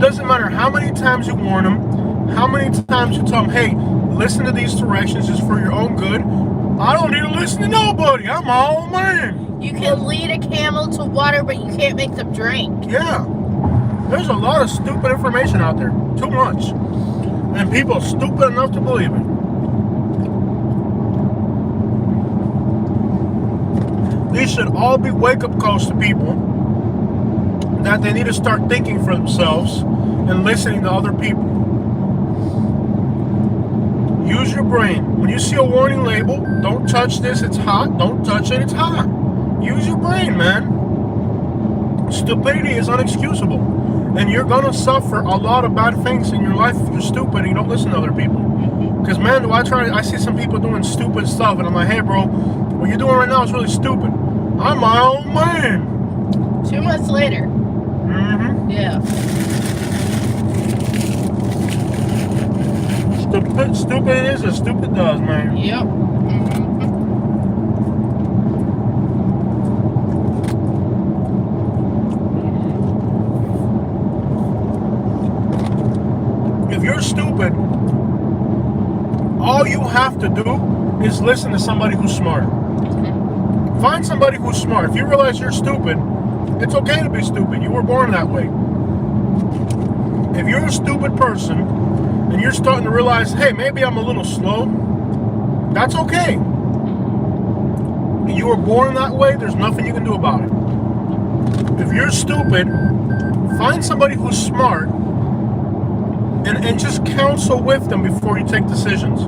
Doesn't matter how many times you warn them, how many times you tell them, hey, listen to these directions just for your own good. I don't need to listen to nobody. I'm my own man. You can lead a camel to water, but you can't make them drink. Yeah. There's a lot of stupid information out there. Too much. And people are stupid enough to believe it. These should all be wake-up calls to people that they need to start thinking for themselves and listening to other people. Use your brain. When you see a warning label, don't touch this, it's hot. Don't touch it, it's hot. Use your brain, man. Stupidity is unexcusable. And you're going to suffer a lot of bad things in your life if you're stupid and you don't listen to other people. Because, man, I see some people doing stupid stuff, and I'm like, hey, bro, what you're doing right now is really stupid. I'm my own man. 2 months later. Mm-hmm. Yeah. Stupid is as stupid does, man. Yep. Mm-hmm. If you're stupid, all you have to do is listen to somebody who's smart. Find somebody who's smart. If you realize you're stupid, it's okay to be stupid. You were born that way. If you're a stupid person and you're starting to realize, hey, maybe I'm a little slow, that's okay. You were born that way. There's nothing you can do about it. If you're stupid, find somebody who's smart and just counsel with them before you take decisions.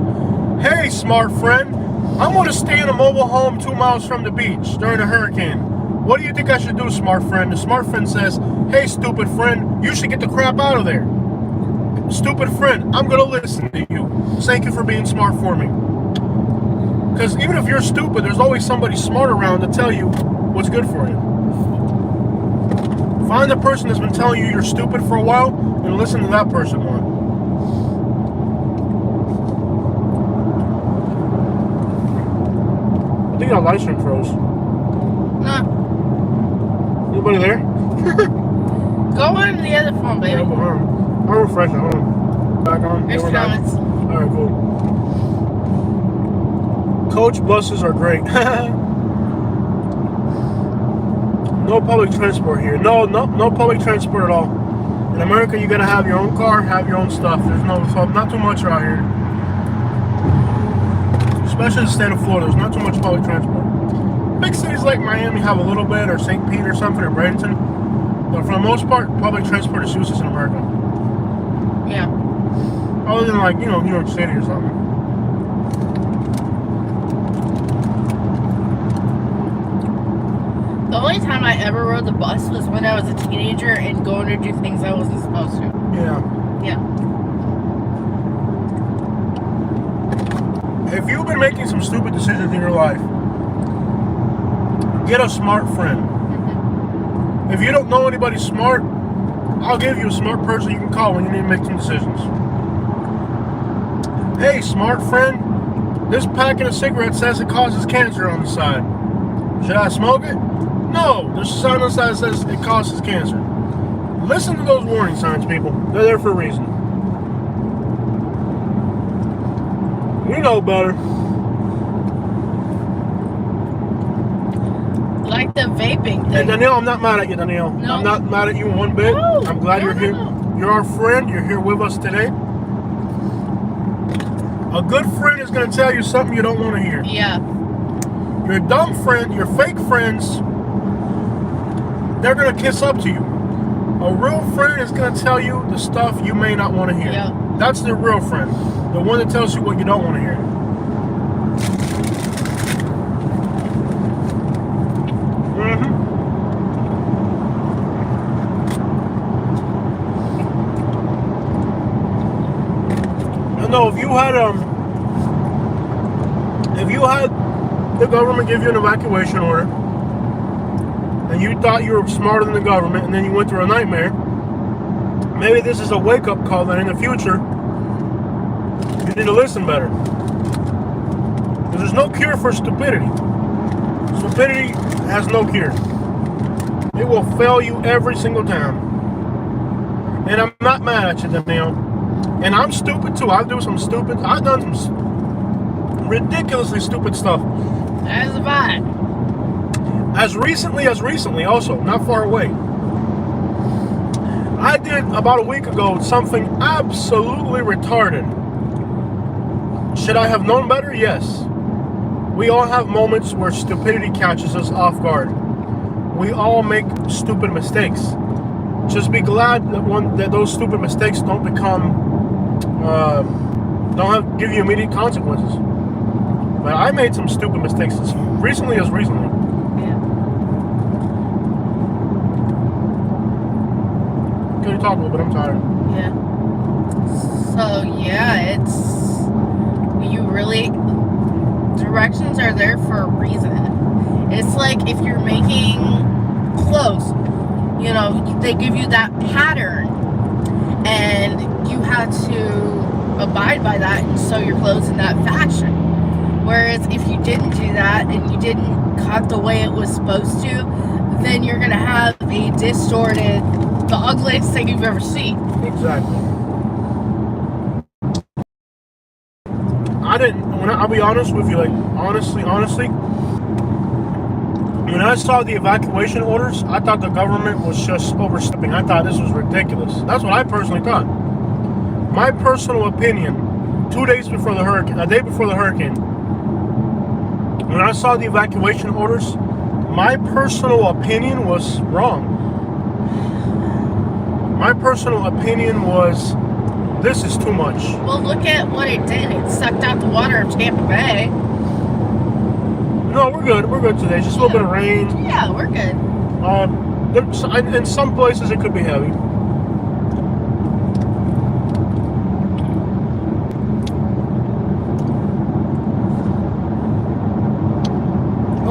Hey, smart friend, I'm going to stay in a mobile home 2 miles from the beach during a hurricane. What do you think I should do, smart friend? The smart friend says, hey, stupid friend, you should get the crap out of there. Stupid friend, I'm going to listen to you. Thank you for being smart for me. Because even if you're stupid, there's always somebody smart around to tell you what's good for you. Find the person that's been telling you you're stupid for a while and listen to that person more. I think our light stream froze. Nah. Anybody there? Go on the other phone, baby. Yeah, go on. I'll refresh it. Hold on. Back on. There's Yeah, we're back. comments. Alright, cool. Coach buses are great. No public transport here. No public transport at all. In America, you gotta have your own car, have your own stuff. There's not too much out here. Especially in the state of Florida, there's not too much public transport. Big cities like Miami have a little bit, or St. Pete or something, or Bradenton. But for the most part, public transport is useless in America. Yeah. Other than like, New York City or something. The only time I ever rode the bus was when I was a teenager and going to do things I wasn't supposed to. Yeah. Yeah. If you've been making some stupid decisions in your life, get a smart friend. Mm-hmm. If you don't know anybody smart, I'll give you a smart person you can call when you need to make some decisions. Hey, smart friend, this packet of cigarettes says it causes cancer on the side. Should I smoke it? No, there's a sign on the side that says it causes cancer. Listen to those warning signs, people. They're there for a reason. We know better. Like the vaping thing. Hey, Danielle, I'm not mad at you, Danielle. No. I'm not mad at you one bit. No, I'm glad you're here. no. You're our friend. You're here with us today. A good friend is going to tell you something you don't want to hear. Yeah. Your dumb friend, your fake friends, they're going to kiss up to you. A real friend is going to tell you the stuff you may not want to hear. Yeah. That's the real friend. The one that tells you what you don't want to hear. No, if you had the government give you an evacuation order and you thought you were smarter than the government and then you went through a nightmare, maybe this is a wake-up call that in the future you need to listen better. Because there's no cure for stupidity. Stupidity has no cure. It will fail you every single time. And I'm not mad at you, Danielle. And I'm stupid too. I've done some ridiculously stupid stuff. As have I. As recently also, not far away. I did about a week ago something absolutely retarded. Should I have known better? Yes. We all have moments where stupidity catches us off guard. We all make stupid mistakes. Just be glad that those stupid mistakes don't give you immediate consequences. But I made some stupid mistakes as recently. Yeah. Can you talk a little bit? I'm tired. Yeah. So yeah, you really, directions are there for a reason. It's like if you're making clothes, you know, they give you that pattern and you have to abide by that and sew your clothes in that fashion. Whereas if you didn't do that and you didn't cut the way it was supposed to, then you're going to have a distorted, the ugliest thing you've ever seen. Exactly. I'll be honest with you, like, honestly, when I saw the evacuation orders, I thought the government was just overstepping. I thought this was ridiculous. That's what I personally thought. My personal opinion, a day before the hurricane, when I saw the evacuation orders, my personal opinion was wrong. My personal opinion was, this is too much. Well, look at what it did. It sucked out the water of Tampa Bay. No, we're good. We're good today. Just a little bit of rain. Yeah, we're good. In some places it could be heavy.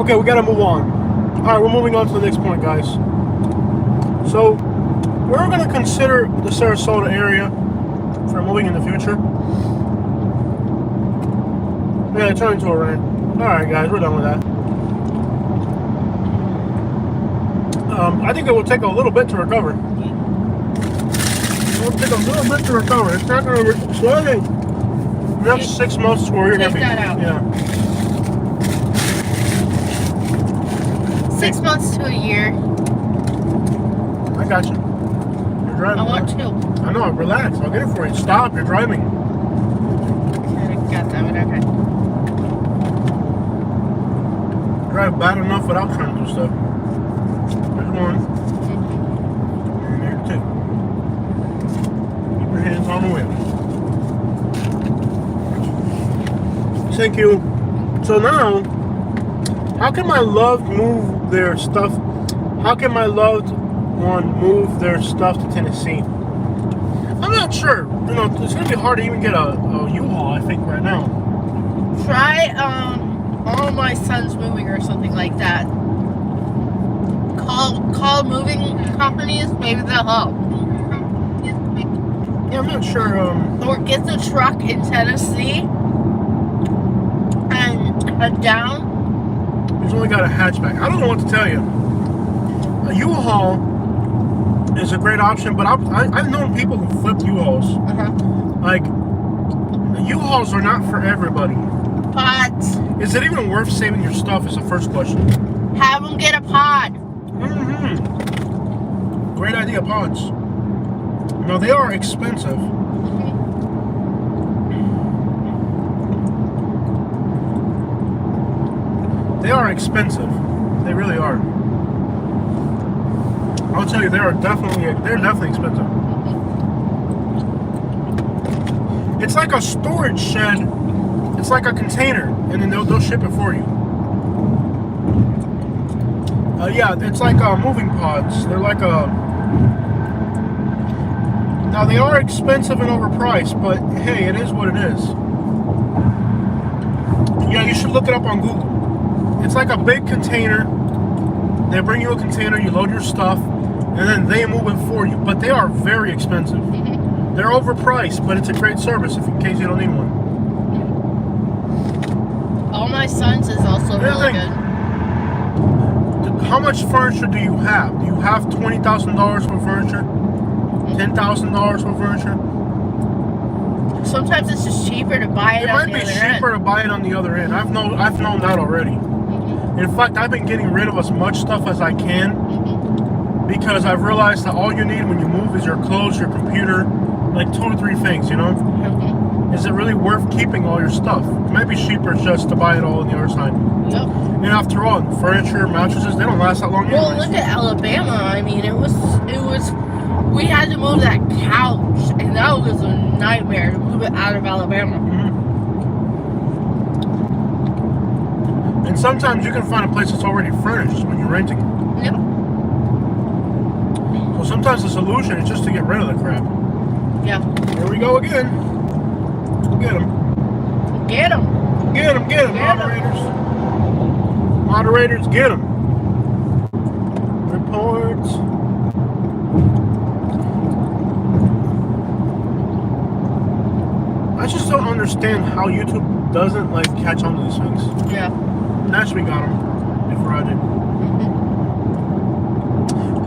Okay, we gotta move on. Alright, we're moving on to the next point, guys. So, we're gonna consider the Sarasota area for moving in the future. Yeah, it turned into a rant. Alright, guys, we're done with that. I think it will take a little bit to recover. It will take a little bit to recover. It's not going to... So I think the next 6 months where you're going to be... Take that out. Yeah. 6 months to a year. I got you. You're driving. I want to. I know, relax. I'll get it for you. Stop, you're driving. God damn it, okay. Drive bad enough without trying to do stuff. There's one. And there's two. Keep your hands on the wheel. Thank you. So now, how can my loved move their stuff? How can my loved one move their stuff to Tennessee? I'm not sure. You know, it's gonna be hard to even get a U-Haul, I think, right now. Try, all my son's moving or something like that. Call moving companies, maybe they'll help. Yeah, I'm not sure. Or get the truck in Tennessee and head down. He's only got a hatchback. I don't know what to tell you. A U-Haul is a great option, but I've known people who flip U-Hauls. Like, U-Hauls are not for everybody. But is it even worth saving your stuff is the first question. have them get a pod. Great idea, pods. Now, they are expensive. They are expensive. They really are. I'll tell you, they're definitely expensive. It's like a storage shed. It's like a container, and then they'll ship it for you. Yeah, it's like moving pods. They're like a... Now, they are expensive and overpriced, but hey, it is what it is. Yeah, you should look it up on Google. It's like a big container. They bring you a container, you load your stuff, and then they move it for you. But they are very expensive. They're overpriced, but it's a great service in case you don't need one. Well, my son's is also really good. How much furniture do you have? Do you have $20,000 for furniture? $10,000 for furniture? Sometimes it's just cheaper to buy it on the other end. It might be cheaper to buy it on the other end. I've known that already. In fact, I've been getting rid of as much stuff as I can because I've realized that all you need when you move is your clothes, your computer, like 2 or 3 things, you know? Is it really worth keeping all your stuff? It might be cheaper just to buy it all on the other side. Yep. And after all, furniture, mattresses, they don't last that long anyways. Well, look at Alabama. I mean, it was, we had to move that couch, and that was a nightmare to move it out of Alabama. And sometimes you can find a place that's already furnished when you're renting. Yep. So sometimes the solution is just to get rid of the crap. Yeah. Here we go again. Get them. Get them. Get them, moderators. Moderators, get them. Reports. I just don't understand how YouTube doesn't like catch on to these things. Yeah. Nashby got them before I did.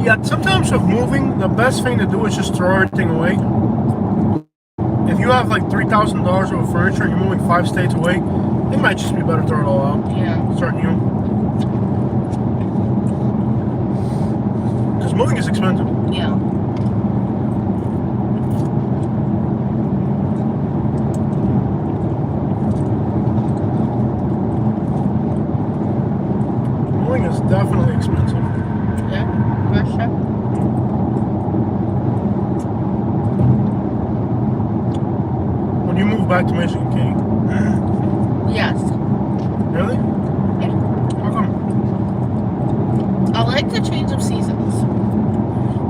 Yeah, sometimes with moving, the best thing to do is just throw everything away. If you have like $3,000 worth of furniture and you're moving 5 states away, it might just be better to throw it all out. Yeah. Start new. Because moving is expensive. Yeah. Moving is definitely expensive. Yeah, for sure. When you move back to Michigan, Katie? Yes. Really? Yeah. How come? I like the change of seasons.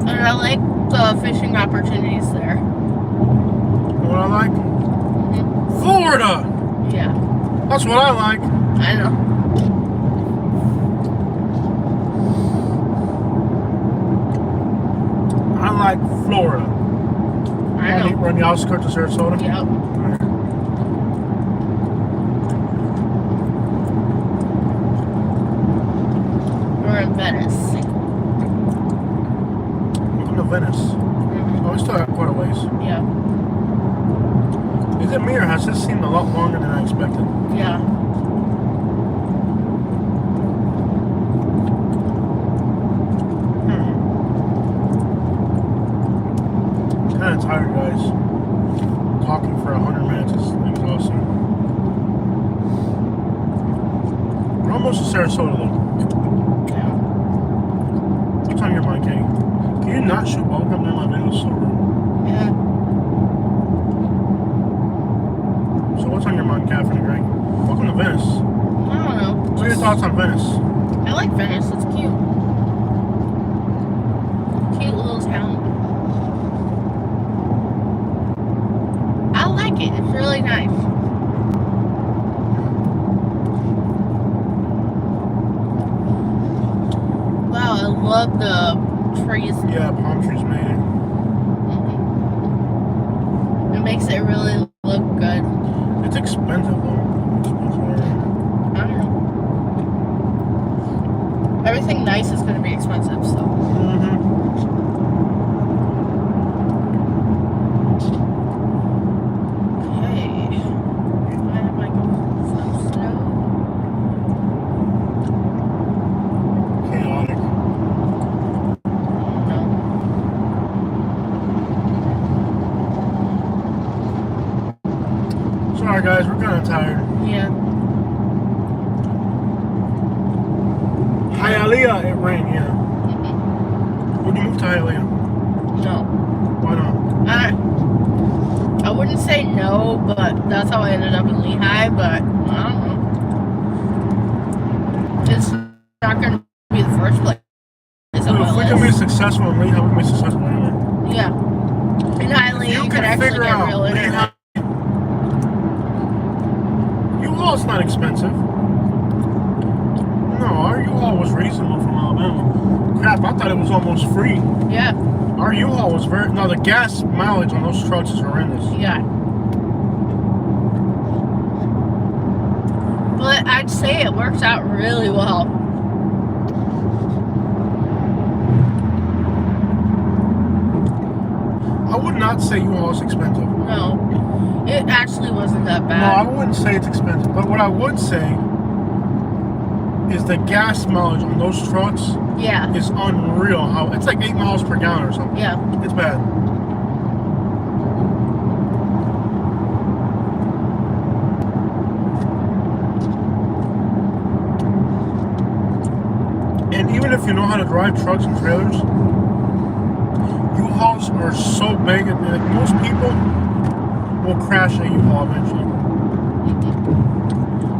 And I like the fishing opportunities there. You know what I like? Florida! Yeah. That's what I like. I know. I like Florida. I know. We're on the outskirts of Sarasota? Yep. We're in Venice. Welcome to Venice. Oh, we still have quite a ways. Yeah. Is it me or has this seemed a lot longer than I expected? Yeah. Kind of tired, guys. Talking for 100 minutes is exhausting. We're almost to Sarasota, though. Yeah. What's on your mind, Katie? Can you not shoot ball up in my video? So rude. Yeah. So what's on your mind, Catherine and Greg? Welcome to Venice. I don't know. What are your thoughts on Venice? I like Venice. It's cute. Cute little town. I like it. It's really nice. Wow, I love the trees. Yeah, palm trees made it. It makes it really look good. It's expensive, though. I don't know. Everything nice is going to be expensive, so. Sorry, guys, we're kind of tired. Yeah. Hialeah, it rained, yeah. Would you move to Hialeah? No. Why not? I wouldn't say no, but that's how I ended up in Lehigh, but I don't know. It's not going to be the first place. Dude, if we can be successful in Lehigh, we can be successful anywhere. Yeah. In Hialeah, you could actually get real internet. U-Haul's not expensive. No, our U-Haul was reasonable from Alabama. Crap, I thought it was almost free. Yeah. Our U-Haul was very... No, the gas mileage on those trucks is horrendous. Yeah. But I I'd say it works out really well. I would not say U-Haul is expensive. No, it actually wasn't that No, bad. I wouldn't say it's expensive. But what I would say is the gas mileage on those trucks Yeah, is unreal. How it's like 8 miles per gallon or something. yeah. It's bad. And even if you know how to drive trucks and trailers, U-Hauls are so big that most people will crash a U-Haul eventually.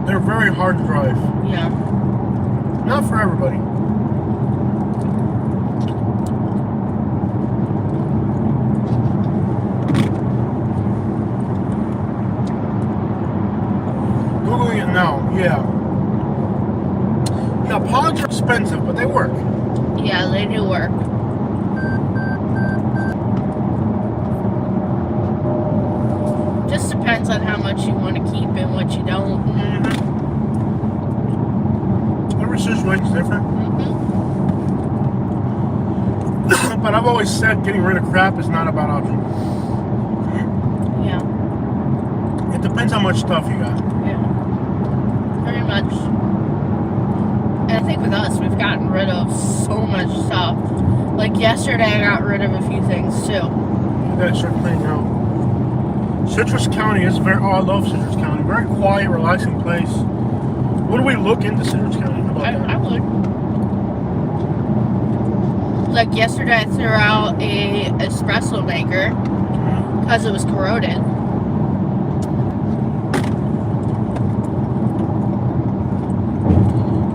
They're very hard to drive. Yeah. Not for everybody. Googling it now, yeah. Yeah, pods are expensive, but they work. Yeah, they do work. Just depends on how much you want to keep and what you don't. Every situation's different. But I've always said getting rid of crap is not a bad option. Yeah, It depends how much stuff you got. yeah. Very much. And I think with us, we've gotten rid of so much stuff. Like yesterday, I got rid of a few things too. You gotta start cleaning out. Citrus County is very, I love Citrus County. Very quiet, relaxing place. What do we look into Citrus County? How about I that? would. Like yesterday, I threw out a espresso maker because it was corroded.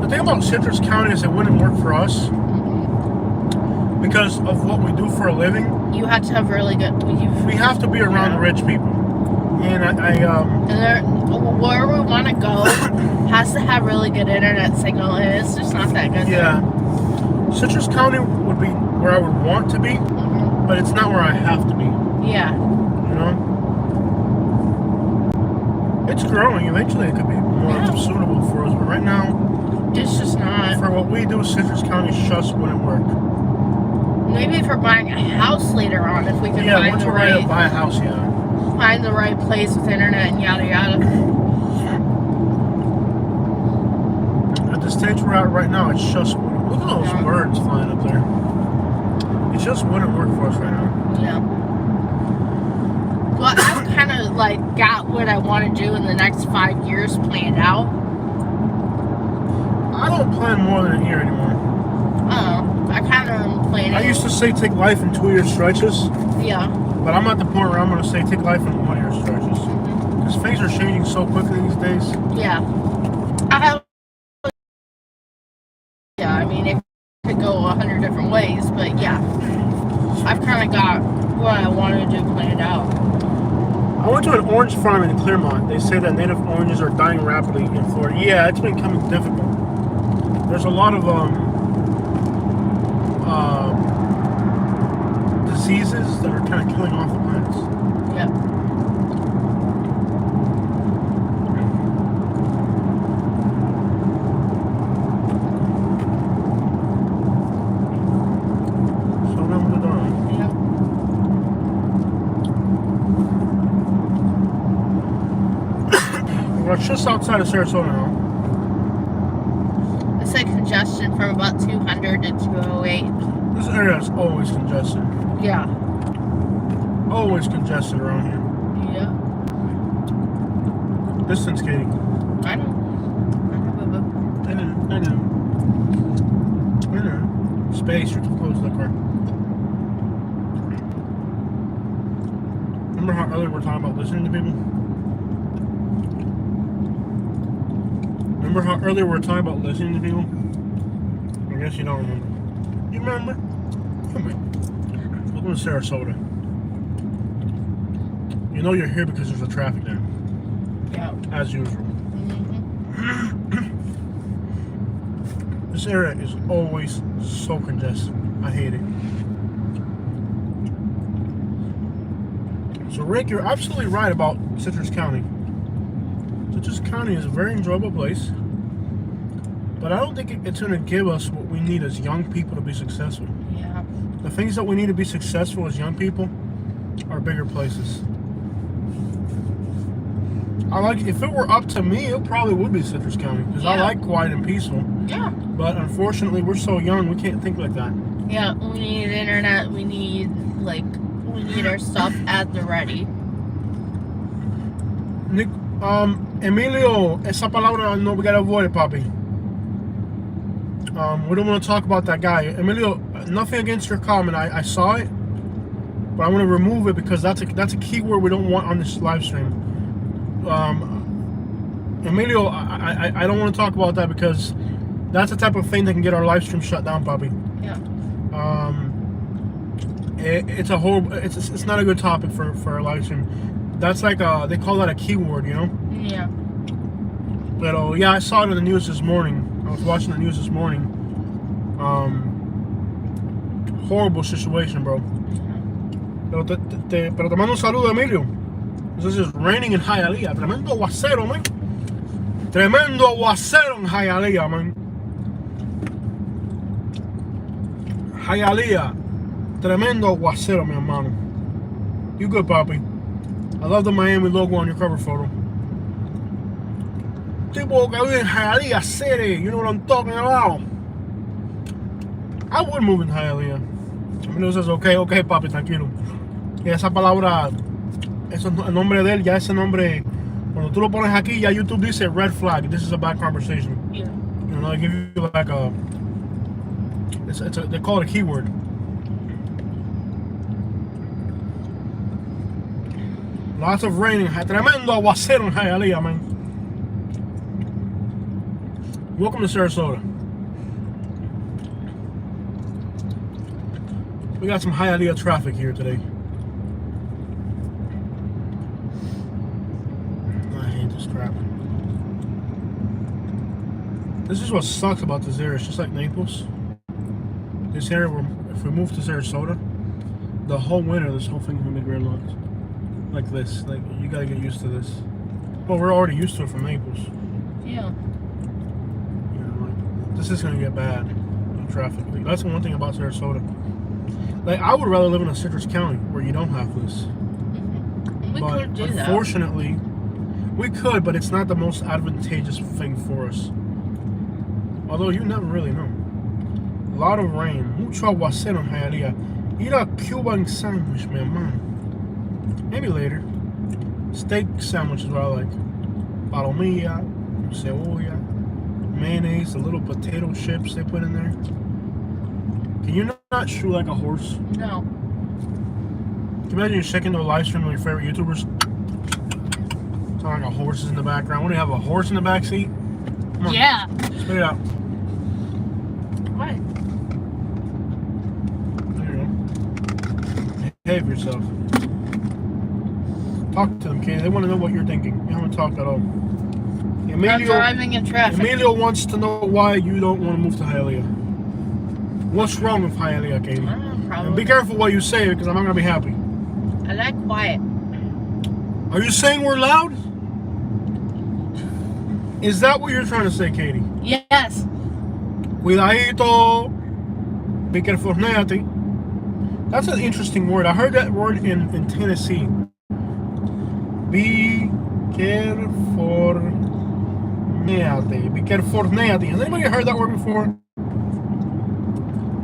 The thing about Citrus County is it wouldn't work for us because of what we do for a living. You had to have really good. We have to be around the rich people. And And there, where we want to go has to have really good internet signal, and it's just not that good. yeah, Citrus County would be where I would want to be, but it's not where I have to be. Yeah. You know, it's growing. Eventually, it could be more suitable for us. But right now, It's just not. for what we do, Citrus County just wouldn't work. Maybe if we're buying a house later on, if we can Yeah, find once the we're ready to right, buy a house, yeah. find the right place with internet and yada yada. At the stage we're at right now, it's just wouldn't. Look at those Yeah. birds flying up there. It just wouldn't work for us right now. Yeah. Well, I've kind of like got what I want to do in the next 5 years planned out. I don't plan more than a year anymore. I kind of am planning. I used to say take life in 2 year stretches, Yeah. but I'm at the point where I'm going to say take life in 1 year stretches. Because things are changing so quickly these days. Yeah. I mean, it could go 100 different ways, but yeah. I've kind of got what I want to do planned out. I went to an orange farm in Clermont. They say that native oranges are dying rapidly in Florida. Yeah, it's becoming difficult. There's a lot of diseases that are kind of killing off the plants. Yep. So now we're done. Yep. We're just outside of Sarasota now. It's like congestion from about 200 to 208. This area is always congested. Yeah. Always congested around here. Yeah. Distance skating. I know. I know. Space, you're too close to the car. Remember how earlier we were talking about listening to people? Remember how earlier we were talking about listening to people? I guess you don't remember. You remember? Come on. Welcome to Sarasota. You know you're here because there's a traffic jam. Yeah. As usual. This area is always so congested. I hate it. So Rick, you're absolutely right about Citrus County. Citrus County is a very enjoyable place. But I don't think it's going to give us what we need as young people to be successful. Yeah. The things that we need to be successful as young people are bigger places. If it were up to me, it probably would be Citrus County because I like quiet and peaceful. Yeah. But unfortunately, we're so young, we can't think like that. Yeah, we need internet. We need our stuff at the ready. Nick, Emilio, esa palabra no voy a avoid, papi. We don't want to talk about that guy. Emilio, nothing against your comment. I saw it, but I want to remove it because that's a keyword we don't want on this live stream. Emilio, I don't want to talk about that because that's the type of thing that can get our live stream shut down, papi. Yeah. It's a horrible. It's not a good topic for a live stream. That's like they call that a keyword, you know. Yeah. But yeah, I saw it in the news this morning. I was watching the news this morning. Horrible situation, bro. Pero te mando un saludo, Emilio. This is raining in Hialeah. Tremendo aguacero, man. Tremendo aguacero en Hialeah, man. Hialeah. Tremendo aguacero, mi hermano. You good, papi? I love the Miami logo on your cover photo. Tipo que vive in Hialeah City. You know what I'm talking about? I would move in Hialeah. Emilio says, okay, papi, tranquilo. Y esa palabra, eso, el nombre de él, ya ese nombre, cuando tú lo pones aquí, ya YouTube dice red flag. This is a bad conversation. Yeah. You know, they give you like they call it a keyword. Lots of raining. Tremendo aguacero en Hialeah, man. Welcome to Sarasota. We got some Hialeah traffic here today. I hate this crap. This is what sucks about this area. It's just like Naples. This area, if we move to Sarasota, the whole winter, this whole thing's gonna be gridlocked. Like this. Like, you gotta get used to this. Well, we're already used to it from Naples. Yeah. You know, like, this is gonna get bad in traffic. Like, that's the one thing about Sarasota. Like, I would rather live in a Citrus County where you don't have this. We But could do that. unfortunately, we could, but it's not the most advantageous thing for us. Although you never really know. A lot of rain. Mucho aguacero en Hialeah. Eat a Cuban sandwich, mi hermano. Maybe later. Steak sandwich is what I like. Palomilla, cebolla, mayonnaise, the little potato chips they put in there. Can you not shoot like a horse? No. Can you imagine you're checking the live stream of your favorite YouTubers? Sound like a horse is in the background. What do you have, a horse in the back seat? Come on. Yeah. Spit it out. What? There you go. Behave yourself. Talk to them, Katie. They want to know what you're thinking. You haven't talked at all. I'm driving in traffic. Emilio wants to know why you don't want to move to Hialeah. What's wrong with Hialeah, Katie? And be careful what you say because I'm not going to be happy. I like quiet. Are you saying we're loud? Is that what you're trying to say, Katie? Yes. Cuidadito. Be careful. That's an interesting word. I heard that word in Tennessee. Be careful. Be careful. Has anybody heard that word before?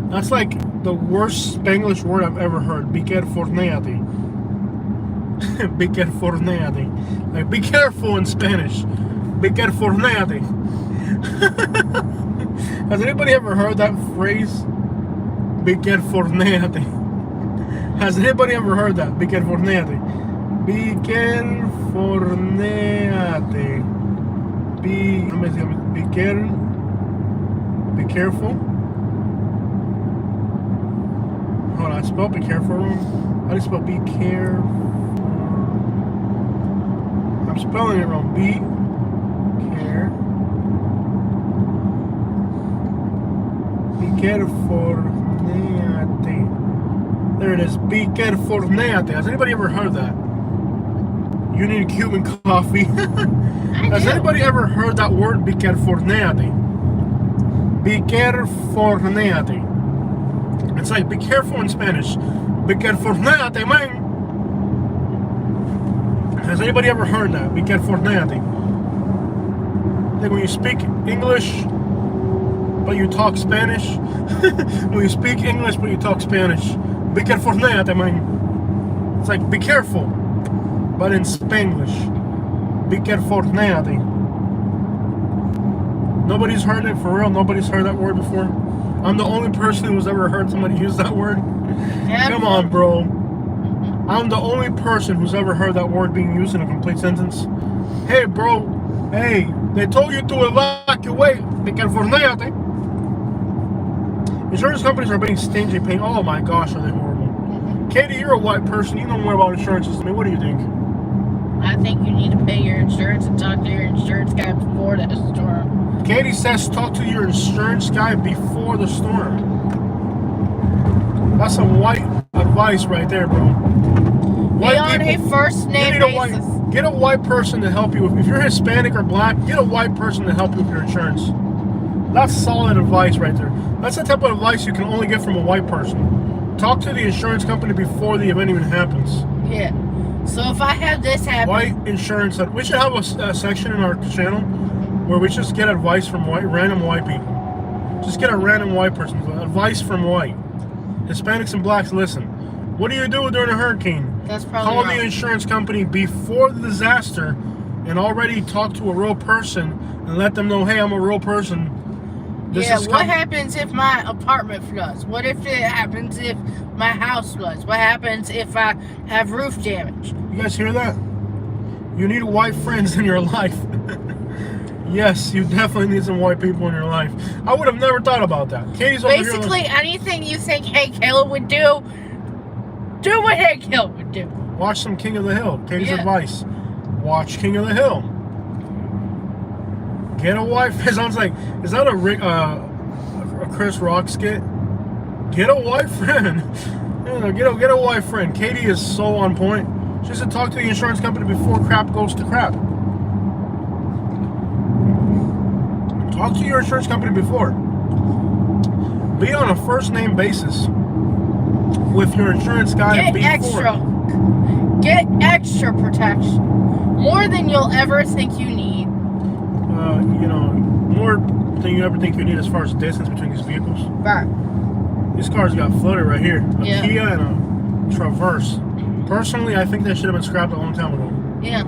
That's like the worst Spanglish word I've ever heard. Be careful. Be careful. Like, be careful in Spanish. Be careful. Has anybody ever heard that phrase? Be careful. Has anybody ever heard that? Be careful. Be careful. Be careful. Hold on, I spelled be careful wrong. How do you spell be careful? I'm spelling it wrong. Be careful. There it is. Be careful. Has anybody ever heard that? You need Cuban coffee. Has anybody ever heard that word? Be careful. Be careful, it's like be careful in Spanish. Be careful, man. Has anybody ever heard that? Be careful, like when you speak English, but you talk Spanish. When you speak English, but you talk Spanish. Be careful, man. It's like be careful, but in Spanglish. Be careful, Nobody's heard it for real. Nobody's heard that word before. I'm the only person who's ever heard somebody use that word. Come on, bro. I'm the only person who's ever heard that word being used in a complete sentence. Hey, bro. Hey, they told you to evacuate. Be careful, Insurance companies are being stingy, paying. Oh my gosh, are they horrible? Katie, you're a white person. You know more about insurances than me. What do you think? I think you need to pay your insurance and talk to your insurance guy before the storm. Katie says talk to your insurance guy before the storm. That's some white advice right there, bro. Be on a first name basis. Get a white person to help you. If you're Hispanic or black, get a white person to help you with your insurance. That's solid advice right there. That's the type of advice you can only get from a white person. Talk to the insurance company before the event even happens. Yeah. So if I have this happen, white insurance. We should have a section in our channel where we just get advice from random white people. Just get a random white person. Advice from white. Hispanics and blacks, listen. What do you do during a hurricane? That's probably Call wrong. the insurance company before the disaster and already talk to a real person and let them know, hey, I'm a real person. What happens if my apartment floods? What if it happens if my house floods? What happens if I have roof damage? You guys hear that? You need white friends in your life. Yes, you definitely need some white people in your life. I would have never thought about that. Katie's over here. Basically, anything you think Hank Hill would do what Hank Hill would do. Watch some King of the Hill. Katie's advice. Watch King of the Hill. Get a wife. It sounds like, is that a Chris Rock skit? Get a white friend. Get a white friend. Katie is so on point. She said talk to the insurance company before crap goes to crap. Talk to your insurance company before. Be on a first name basis with your insurance guy before. Get extra protection. More than you'll ever think you need. More than you ever think you need as far as distance between these vehicles. Right. These cars got flooded right here. A Kia and a Traverse. Personally, I think that should have been scrapped a long time ago. Yeah.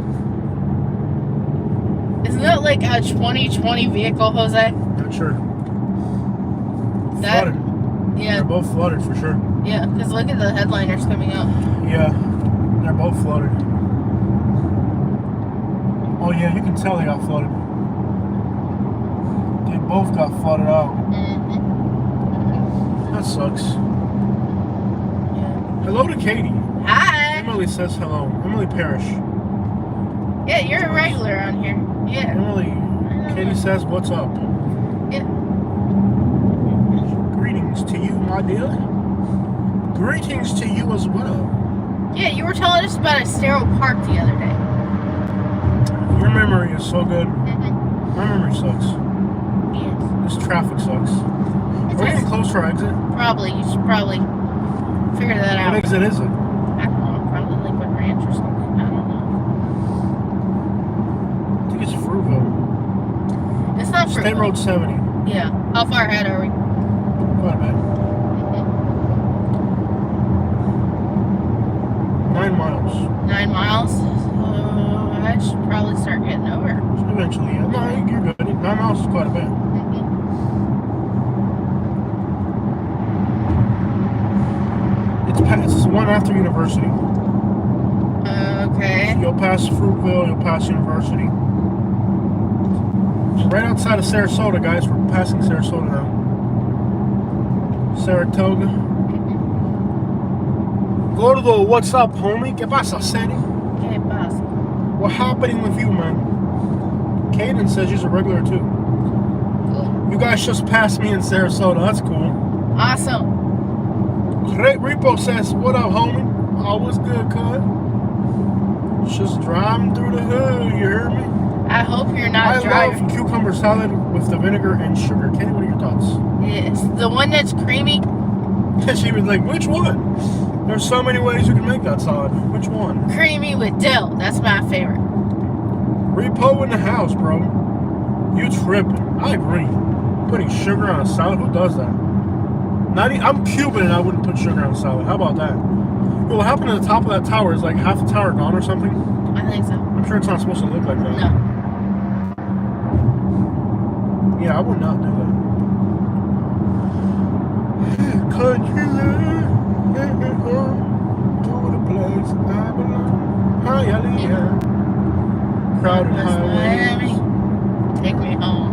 Isn't that like a 2020 vehicle, Jose? Not sure. That, flooded. Yeah. They're both flooded for sure. Yeah, because look at the headliners coming up. Yeah, they're both flooded. Oh yeah, you can tell they got flooded. They both got flooded out. Mm-hmm. That sucks. Yeah. Hello to Katie. Hi. Emily says hello. Emily Parrish. Yeah, you're a regular on here. Yeah. Emily, Katie says, what's up? Yeah. Greetings to you, my dear. Greetings to you as well. Yeah, you were telling us about Estero Park the other day. Your memory is so good. Mm-hmm. My memory sucks. Yes. This traffic sucks. Are we getting close to our exit? Probably. You should probably figure that out. What exit is it? I don't know. Probably Liquid Ranch or something. I don't know. I think it's Fruitville. It's not Fruitville. State Road 70. Yeah. How far ahead are we? Quite a bit. 9 miles. 9 miles? So I should probably start getting over. Eventually, yeah. No, you're good. 9 miles is quite a bit. It's one after University. Okay. You'll pass Fruitville, you'll pass University. Right outside of Sarasota, guys. We're passing Sarasota now. Saratoga. Gordo, what's up, homie? ¿Qué pasa, Sandy? ¿Qué pasa? What's happening with you, man? Kaden says she's a regular, too. Cool. You guys just passed me in Sarasota. That's cool. Awesome. Great Repo says, what up, homie? Always good, cuz. Just driving through the hood, you hear me? I hope you're not I driving. love cucumber salad with the vinegar and sugar. Katie, what are your thoughts? It's the one that's creamy. She was like, which one? There's so many ways you can make that salad. Which one? Creamy with dill. That's my favorite. Repo in the house, bro. You tripping. I agree. Putting sugar on a salad, who does that? I'm Cuban and I wouldn't put sugar on a salad. How about that? Yo, what happened to the top of that tower? Is like half the tower gone or something? I think so. I'm sure it's not supposed to look like that. No. Yeah, I would not do that. Country love, let me go to the place I belong. Hialeah. Crowded highways. Take me home.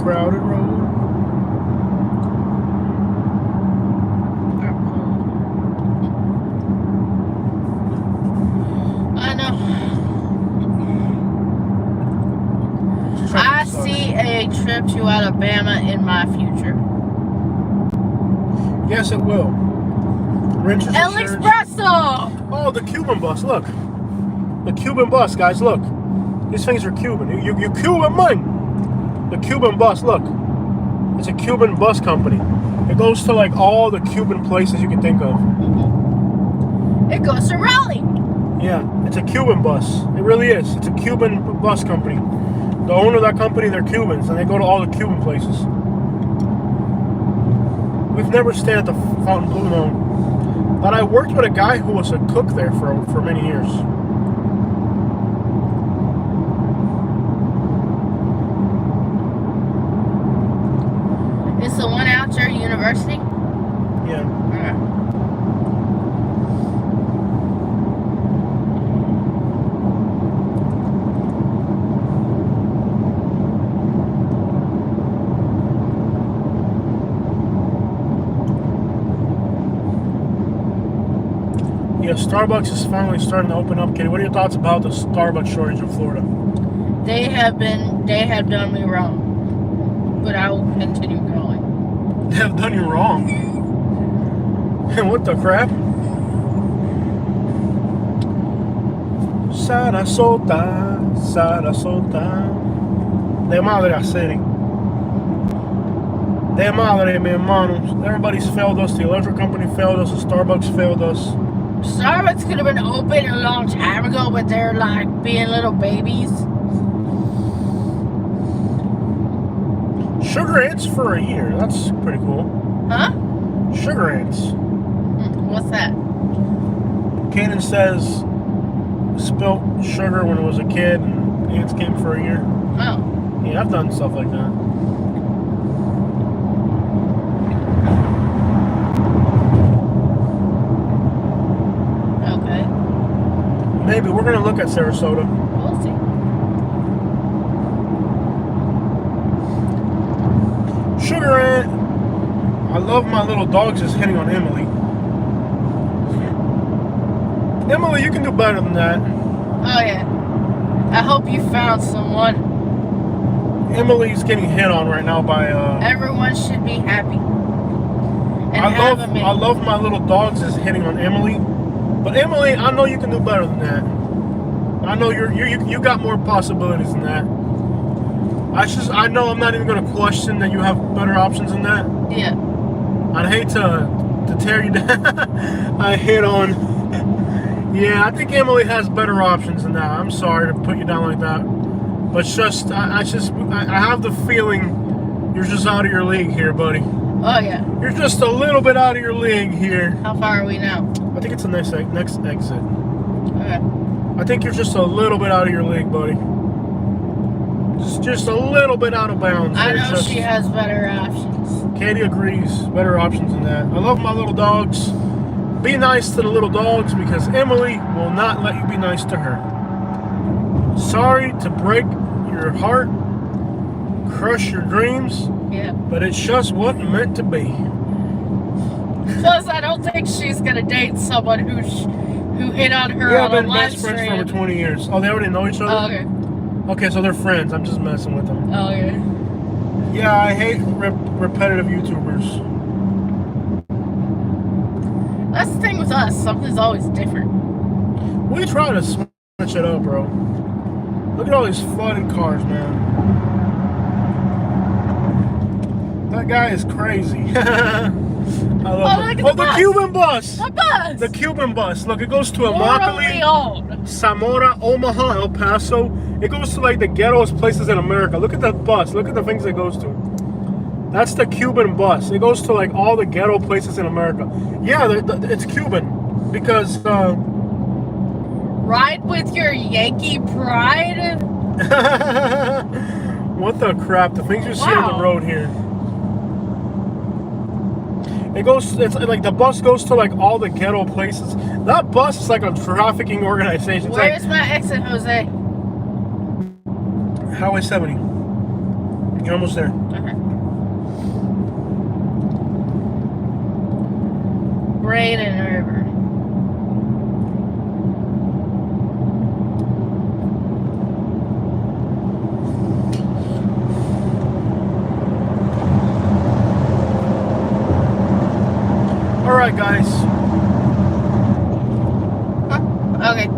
Crowded road. I know. I see a trip to Alabama in my future. Yes, it will. Wrenches El and shirts. Expresso! Oh, the Cuban bus. Look. The Cuban bus, guys. Look. These things are Cuban. You Cuban man. The Cuban bus. Look. It's a Cuban bus company. It goes to like all the Cuban places you can think of. It goes to Raleigh. Yeah, it's a Cuban bus. It really is. It's a Cuban bus company. The owner of that company, they're Cubans, and they go to all the Cuban places. We've never stayed at the Fontainebleau, no. But I worked with a guy who was a cook there for many years. It's the one out there at University? Yeah. Yeah, Starbucks is finally starting to open up. Katie, what are your thoughts about the Starbucks shortage in Florida? They have done me wrong. But I will continue going. They have done you wrong. And what the crap? Sarasota, Sarasota. De madre a city. De madre, mi hermanos. Everybody's failed us. The electric company failed us. The Starbucks failed us. Starbucks could have been open a long time ago, but they're like being little babies. Sugar ants for a year. That's pretty cool. Huh? Sugar ants. What's that? Kanan says spilt sugar when it was a kid and ants came for a year. Oh. Yeah, I've done stuff like that. Okay. Maybe. We're going to look at Sarasota. We'll see. Sugar ant. I love my little dogs just hitting on Emily. Emily, you can do better than that. Oh, yeah. I hope you found someone. Emily's getting hit on right now by Everyone should be happy. And I have a love my little dogs just hitting on Emily. But Emily, I know you can do better than that. I know you got more possibilities than that. I know I'm not even gonna question that you have better options than that. Yeah. I'd hate to tear you down. I hit on. Yeah, I think Emily has better options than that. I'm sorry to put you down like that, but just I have the feeling you're just out of your league here, buddy. Oh yeah. You're just a little bit out of your league here. How far are we now? I think it's the next exit. Okay. I think you're just a little bit out of your league, buddy. Just a little bit out of bounds. I know she has better options. Katie agrees. Better options than that. I love my little dogs. Be nice to the little dogs because Emily will not let you be nice to her. Sorry to break your heart, crush your dreams, Yeah. but it just wasn't meant to be. Plus, I don't think she's gonna date someone who hit on her Yeah, on I've a been live best friends for over stream. 20 years. Oh, they already know each other? Oh, okay. Okay, so they're friends. I'm just messing with them. Oh, okay. Yeah, I hate repetitive YouTubers. That's the thing with us. Something's always different. We try to switch it up, bro. Look at all these flooded cars, man. That guy is crazy. I love look it. at The Cuban bus. The bus. The Cuban bus. Look, it goes to Morally Immokalee, owned. Zamora, Omaha, El Paso. It goes to like the ghettoest places in America. Look at that bus. Look at the things it goes to. That's the Cuban bus. It goes to like all the ghetto places in America. Yeah, it's Cuban because. Ride with your Yankee pride. What the crap? The things you see on the Wow. road here. It goes. It's like the bus goes to like all the ghetto places. That bus is like a trafficking organization. It's Where's my exit, Jose? like Highway 70. You're almost there. Okay. Braden River. All right, guys. Okay.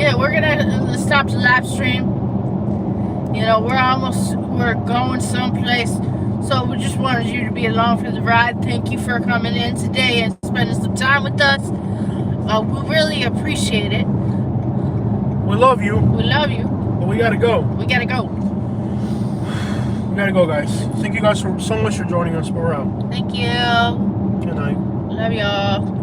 Yeah, we're gonna stop the live stream. You know, we're going someplace. So we just wanted you to be along for the ride. Thank you for coming in today and spending some time with us. We really appreciate it. We love you. We love you. But we gotta go. We gotta go. We gotta go, guys. Thank you guys so much for joining us. We're out. Thank you. Good night. Love y'all.